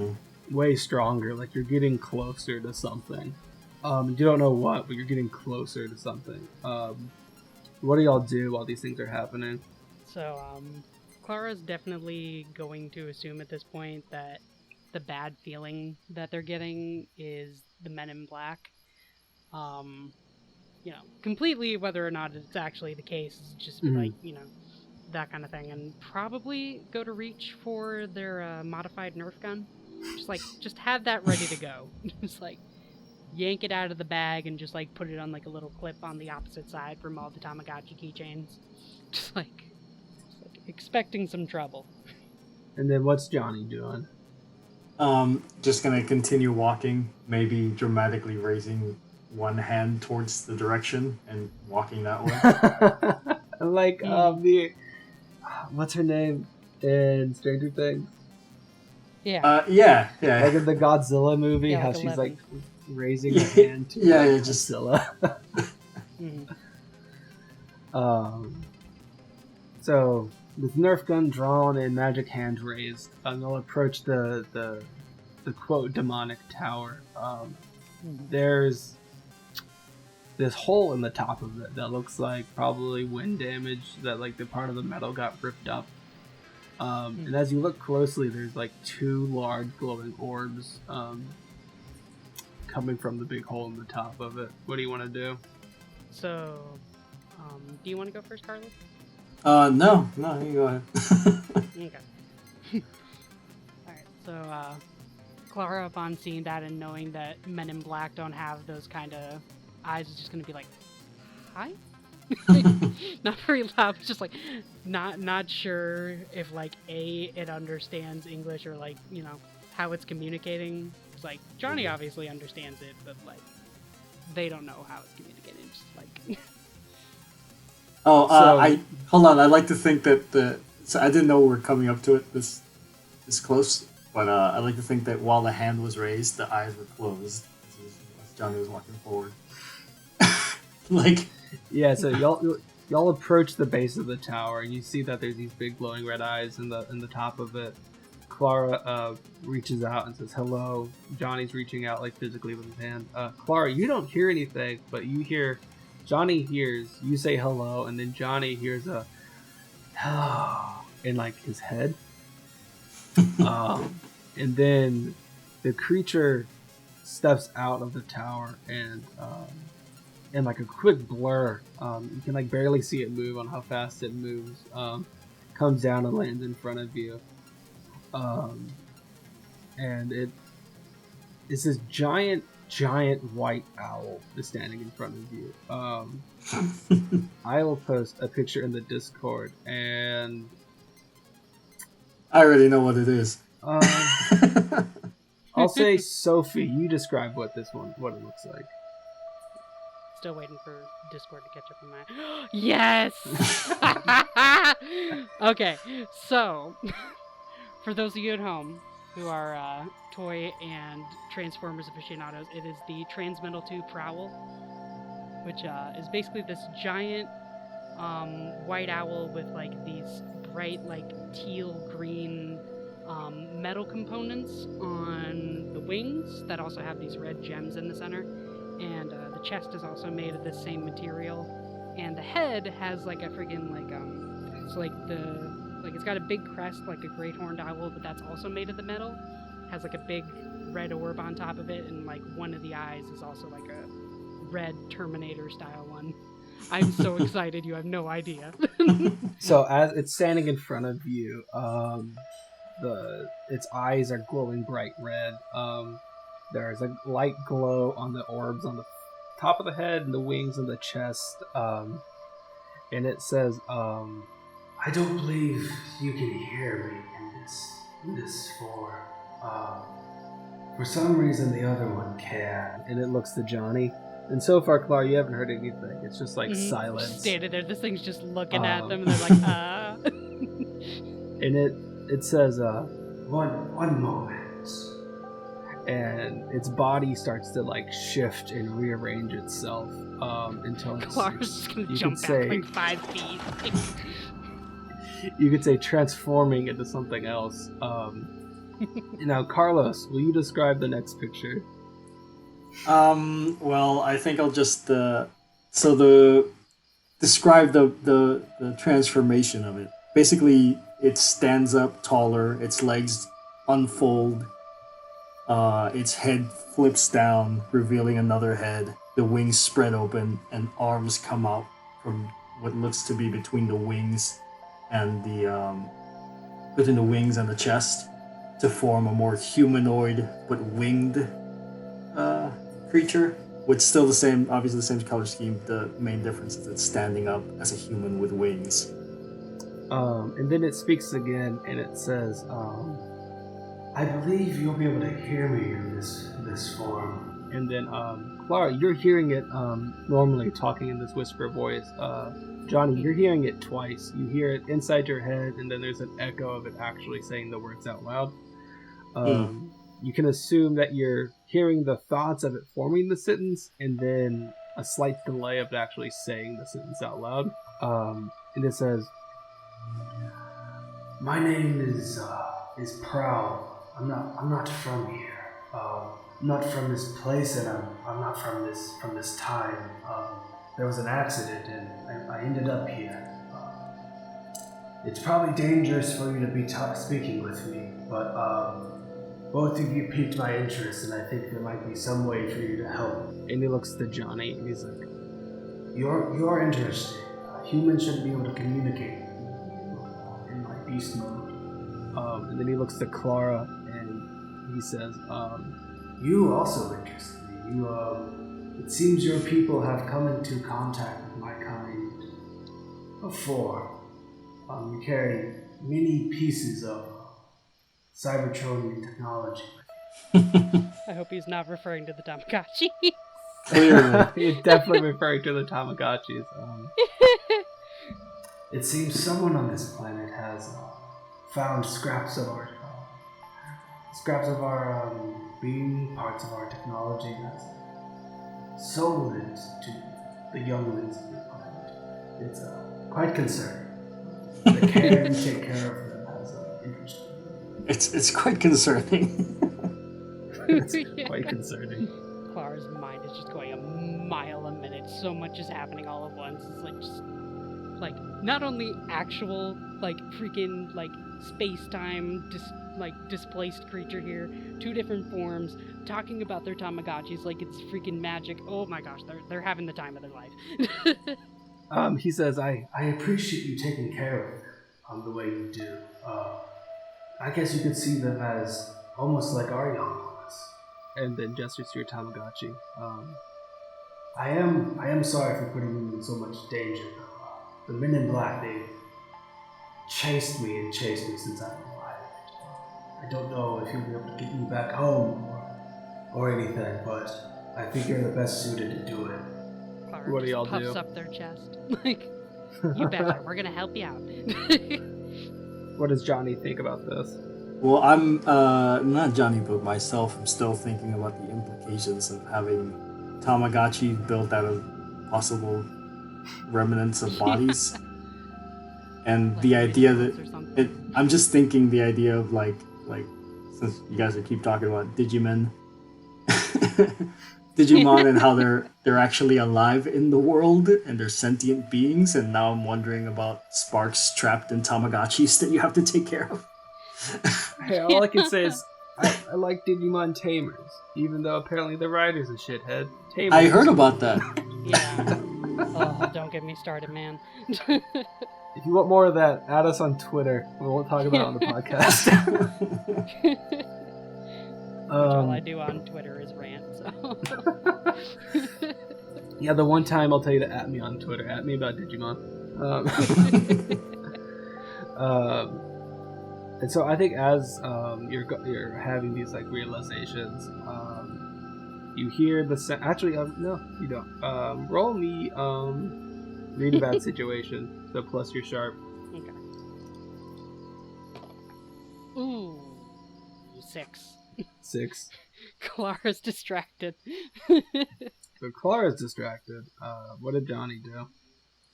way stronger. Like you're getting closer to something. You don't know what, but you're getting closer to something. What do y'all do while these things are happening? So, Clara's definitely going to assume at this point that the bad feeling that they're getting is the Men in Black. Completely whether or not it's actually the case is just that kind of thing, and probably go to reach for their modified Nerf gun. Just have that ready to go. Just yank it out of the bag and just put it on a little clip on the opposite side from all the Tamagotchi keychains. Just expecting some trouble. And then what's Johnny doing? Just gonna continue walking, maybe dramatically raising one hand towards the direction and walking that way. What's her name in Stranger Things? Yeah. Yeah. Like in the Godzilla movie, how she's 11. raising her hand to Godzilla. So with Nerf gun drawn and magic hand raised, they'll approach the quote demonic tower. There's this hole in the top of it that looks like probably wind damage, that the part of the metal got ripped up. And as you look closely, there's 2 large glowing orbs coming from the big hole in the top of it. What do you want to do? So, do you want to go first, Carlos? No, you go ahead. Okay. Alright, so, Clara, upon seeing that and knowing that Men in Black don't have those kind of eyes, is just going to be hi? Not very loud, just not sure if it understands English or how it's communicating. It's Johnny obviously understands it, but they don't know how it's communicating. Just hold on. I like to think that so I didn't know we were coming up to it this close, but I like to think that while the hand was raised, the eyes were closed as Johnny was walking forward. Yeah, so y'all approach the base of the tower, and you see that there's these big glowing red eyes in the top of it. Clara reaches out and says hello. Johnny's reaching out physically with his hand. Clara, you don't hear anything, but you hear Johnny hears you say hello, and then Johnny hears a in his head. And then the creature steps out of the tower, and in a quick blur, you can barely see it move on how fast it moves, comes down and lands in front of you. And it's this giant white owl is standing in front of you. I will post a picture in the Discord, and I already know what it is. I'll say, Sophie, you describe what it looks like. Still waiting for Discord to catch up on my... Yes! Okay, so, for those of you at home who are toy and Transformers aficionados, it is the Transmetal 2 Prowl, which is basically this giant white owl with these bright teal green metal components on the wings that also have these red gems in the center. And the chest is also made of the same material, and the head has a friggin' it's got a big crest like a great horned owl, but that's also made of the metal. Has a big red orb on top of it, and one of the eyes is also a red Terminator style one. I'm so excited, you have no idea. So as it's standing in front of you, its eyes are glowing bright red. There's a light glow on the orbs on the top of the head and the wings and the chest. And it says, I don't believe you can hear me in this form. For some reason the other one can. And it looks to Johnny. And so far, Clara, you haven't heard anything. It's just silence. Standing there, this thing's just looking at them, and they're And it says, one moment. And its body starts to shift and rearrange itself until Clara's just gonna jump back 5 feet. You could say transforming into something else. Now, Carlos, will you describe the next picture? Well, I think I'll just describe the transformation of it. basically it stands up taller, its legs unfold, its head flips down, revealing another head. The wings spread open, and arms come out from what looks to be between the wings and the chest to form a more humanoid but winged creature. With still obviously the same color scheme. The main difference is it's standing up as a human with wings. And then it speaks again, and it says, I believe you'll be able to hear me in this form. and then Clara, you're hearing it normally talking in this whisper voice. Johnny, you're hearing it twice. You hear it inside your head, and then there's an echo of it actually saying the words out loud. You can assume that you're hearing the thoughts of it forming the sentence, and then a slight delay of it actually saying the sentence out loud. And it says, My name is Prowl. I'm not from here. I'm not from this place, and I'm not from this time. There was an accident, and I ended up here. It's probably dangerous for you to be speaking with me, but both of you piqued my interest, and I think there might be some way for you to help. and he looks to Johnny, and he's like, You're interesting. Humans should be able to communicate in my beast mode. and then he looks to Clara, and he says, You also interest me. It seems your people have come into contact with my kind before. You carry many pieces of Cybertronian technology. I hope he's not referring to the Tamagotchi. clearly, he's definitely referring to the Tamagotchis. It seems someone on this planet has found scraps of our being, parts of our technology that's sold it to the younglings of the planet. It's quite concerning. The care you take care of them has interest. It's quite concerning. It's quite concerning. Clara's mind is just going a mile a minute. So much is happening all at once. It's like just like not only actual like freaking like space-time displaced creature here, two different forms, talking about their Tamagotchis like it's freaking magic. Oh my gosh, they're having the time of their life. He says, I appreciate you taking care of them the way you do. I guess you could see them as almost like our young ones. and then gestures to your Tamagotchi. I am sorry for putting you in so much danger. The men in black, they chased me since I've arrived. I don't know if you'll be able to get me back home or anything, but I think you're the best suited to do it. Clara What do y'all puffs do? up their chest. Like, you betcha, we're gonna help you out. What does Johnny think about this? Well, I'm not Johnny, but myself. I'm still thinking about the implications of having Tamagotchi built out of possible remnants of bodies, and Like the idea visuals or that something. I'm just thinking the idea of like since you guys keep talking about Digimon, Digimon, and how they're actually alive in the world and they're sentient beings, and now I'm wondering about sparks trapped in Tamagotchis that you have to take care of. Hey, all I can say is I like Digimon Tamers, even though apparently the writer's a shithead. Tamers. I heard about that. Yeah. Oh, don't get me started, man. If you want more of that, add us on Twitter. We won't talk about it on the podcast. All I do on Twitter is rant, so. Yeah, the one time I'll tell you to at me on Twitter. At me about Digimon. And so I think as you're having these like realizations, you hear the sound. Actually, no, you don't. Roll me read about situation. So plus you're sharp. Okay. Ooh. 6. 6. Clara's distracted. So Clara's distracted. What did Johnny do?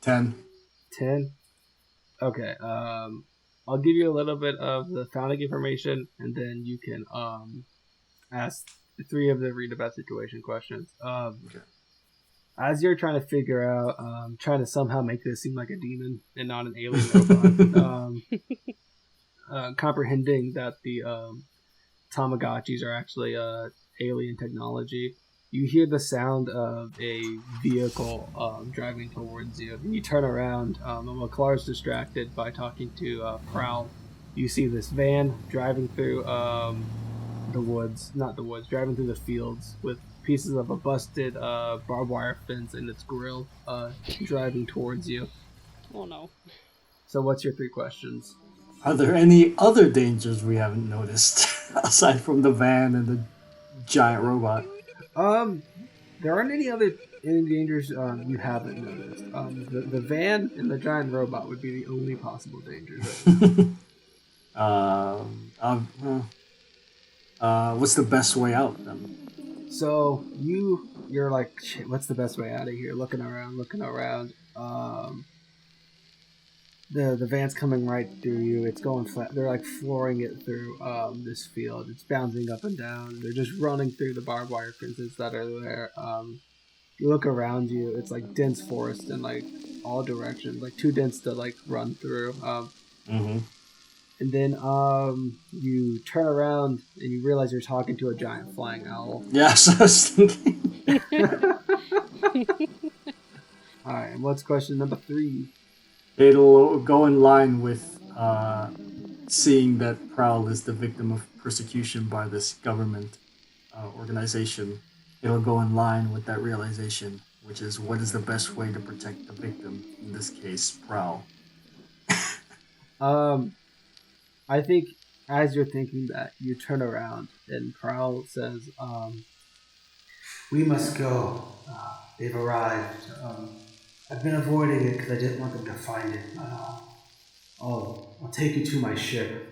10. 10. Okay. I'll give you a little bit of the founding information, and then you can ask 3 of the read about situation questions. Okay. as you're trying to figure out, trying to somehow make this seem like a demon and not an alien robot, comprehending that the Tamagotchis are actually alien technology, you hear the sound of a vehicle driving towards you. And you turn around, and while Clara's distracted by talking to Prowl, you see this van driving through driving through the fields with pieces of a busted barbed wire fence in its grill, driving towards you. Oh no. So what's your 3 questions? Are there any other dangers we haven't noticed aside from the van and the giant robot? There aren't any dangers you haven't noticed. The van and the giant robot would be the only possible dangers. What's the best way out then? So you're like, shit, what's the best way out of here? Looking around. The van's coming right through you. It's going flat. They're like flooring it through this field. It's bouncing up and down. They're just running through the barbed wire fences that are there. You look around you. It's like dense forest in like all directions, like too dense to like run through. And then you turn around and you realize you're talking to a giant flying owl. Yes, I was thinking. All right, and what's question number 3? It'll go in line with seeing that Prowl is the victim of persecution by this government organization. It'll go in line with that realization, which is what is the best way to protect the victim, in this case, Prowl. I think as you're thinking that, you turn around and Prowl says, We must go. They've arrived. I've been avoiding it because I didn't want them to find it. I'll take you to my ship.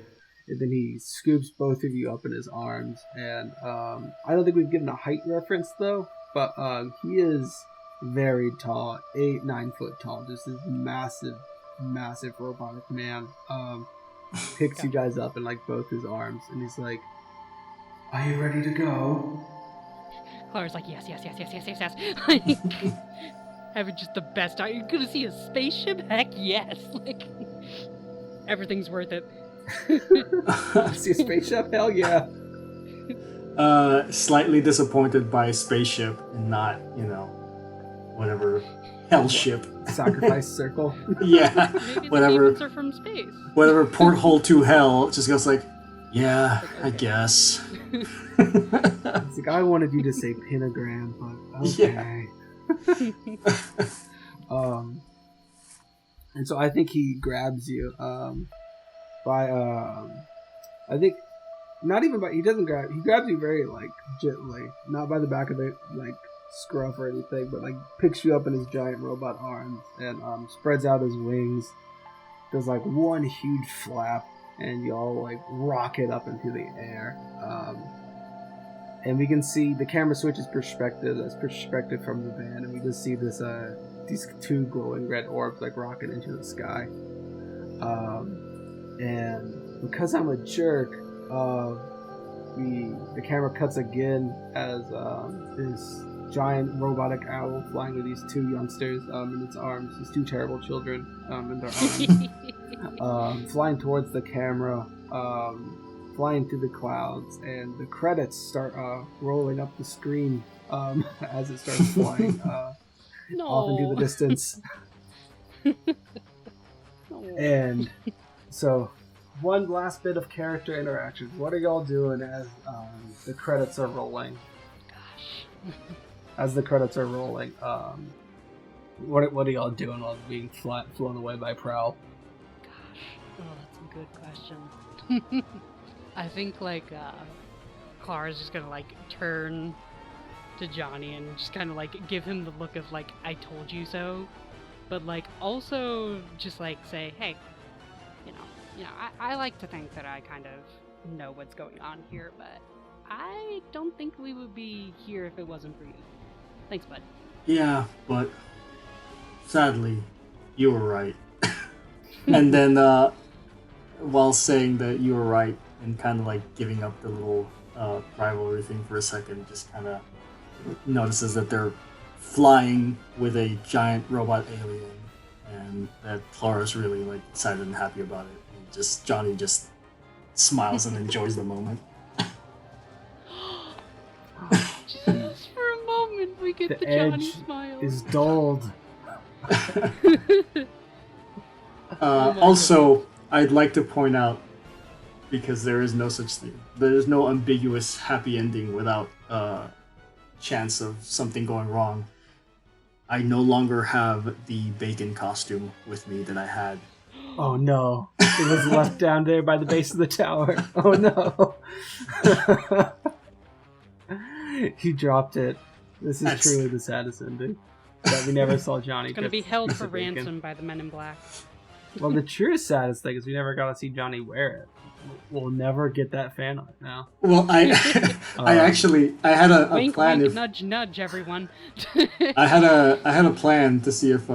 And then he scoops both of you up in his arms. And I don't think we've given a height reference though, but he is very tall, 8-9 foot tall, just this massive robotic man. Picks you guys up in like both his arms, and he's like, Are you ready to go? Clara's like, yes. Having just the best time. You're gonna see a spaceship? Heck yes. Like, everything's worth it. See a spaceship? Hell yeah. Slightly disappointed by a spaceship and not, whatever hell ship. Sacrifice circle. Yeah. Maybe whatever. the demons are from space. Whatever porthole to hell just goes like, yeah, I guess. It's like, I wanted you to say pentagram, but okay. Yeah. And so I think he grabs you by I think not even by, he grabs you very like gently, not by the back of the like scruff or anything, but like picks you up in his giant robot arms and spreads out his wings, does like one huge flap, and you all like rocket up into the air. And we can see the camera switches perspective from the van, and we just see this these 2 glowing red orbs like rocket into the sky. And because I'm a jerk, the camera cuts again as this giant robotic owl flying with these 2 youngsters in its arms, these 2 terrible children in their arms, flying towards the camera, flying through the clouds, and the credits start rolling up the screen as it starts flying off into the distance. And so, one last bit of character interaction. What are y'all doing as the credits are rolling? Gosh. As the credits are rolling, what are y'all doing while being flown away by Prowl? Gosh. Oh, that's a good question. I think like Clara's just gonna like turn to Johnny and just kind of like give him the look of like, I told you so, but like also just like say, hey, I like to think that I kind of know what's going on here, but I don't think we would be here if it wasn't for you. Thanks, bud. Yeah, but sadly, you were right. And then while saying that you were right and kind of like giving up the little rivalry thing for a second, just kind of notices that they're flying with a giant robot alien, and that Clara's really like excited and happy about it. And just Johnny just smiles and enjoys the moment. Just for a moment, we get the Johnny edge smile. is dulled. Also, I'd like to point out, because there is no such thing, there is no ambiguous happy ending without chance of something going wrong. I no longer have the bacon costume with me that I had. Oh no. It was left down there by the base of the tower. Oh no. He dropped it. This is truly the saddest ending. That we never saw Johnny. It's gonna be held for ransom by the Men in Black. Well, the true saddest thing is we never got to see Johnny wear it. We'll never get that fan art now. Well, I had a Wink, plan. wink, nudge, nudge, everyone. I had a plan to see if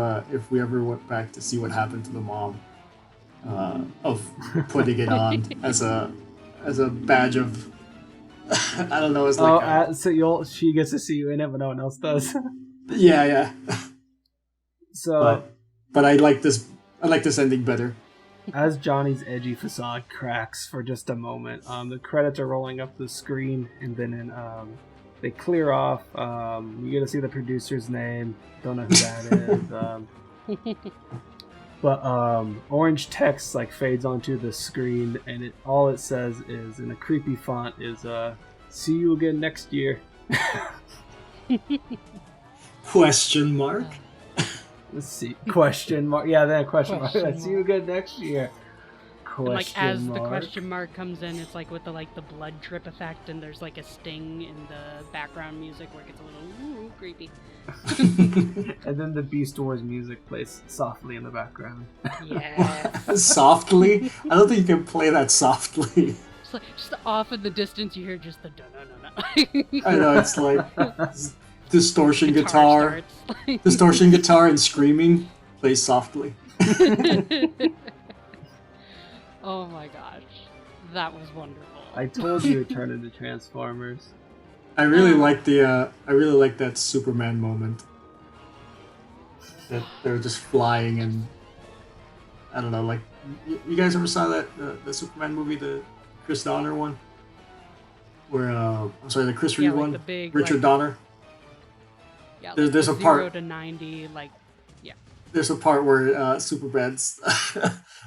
we ever went back to see what happened to the mom, of putting it on as a badge of I don't know, as like so she gets to see you in it, but no one else does. yeah. So, but I like this ending better. As Johnny's edgy facade cracks for just a moment, the credits are rolling up the screen, and then they clear off. You get to see the producer's name. Don't know who that is. But orange text like fades onto the screen, and all it says is in a creepy font is "See you again next year." Question mark. Let's see. Question mark. Yeah, then question mark. See you again next year. And like as the question mark comes in, it's like with the blood drip effect, and there's like a sting in the background music where it gets a little creepy. And then the Beast Wars music plays softly in the background. Yeah. Softly? I don't think you can play that softly. Just off in the distance, you hear just the I know, it's like distortion guitar and screaming plays softly. Oh my gosh, that was wonderful. I told you it turned into Transformers. I really like that Superman moment. That they're just flying, and I don't know, like you guys ever saw that the Superman movie, the Chris Donner one, where the Chris Reeve one, the big, Richard Donner. Yeah, there's a 0 part to 90, There's a part where Superman's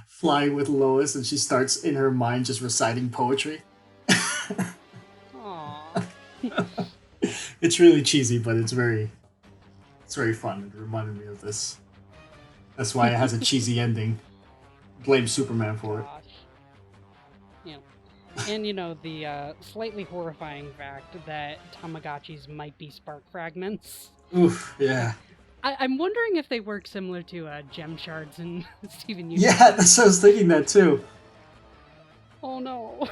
flying with Lois, and she starts in her mind just reciting poetry. Aww. It's really cheesy, but it's very fun. It reminded me of this. That's why it has a cheesy ending. Blame Superman for it. Yeah. And the slightly horrifying fact that Tamagotchis might be spark fragments. Oof, yeah. I'm wondering if they work similar to gem shards in Steven Universe. Yeah, that's what I was thinking that too. Oh no.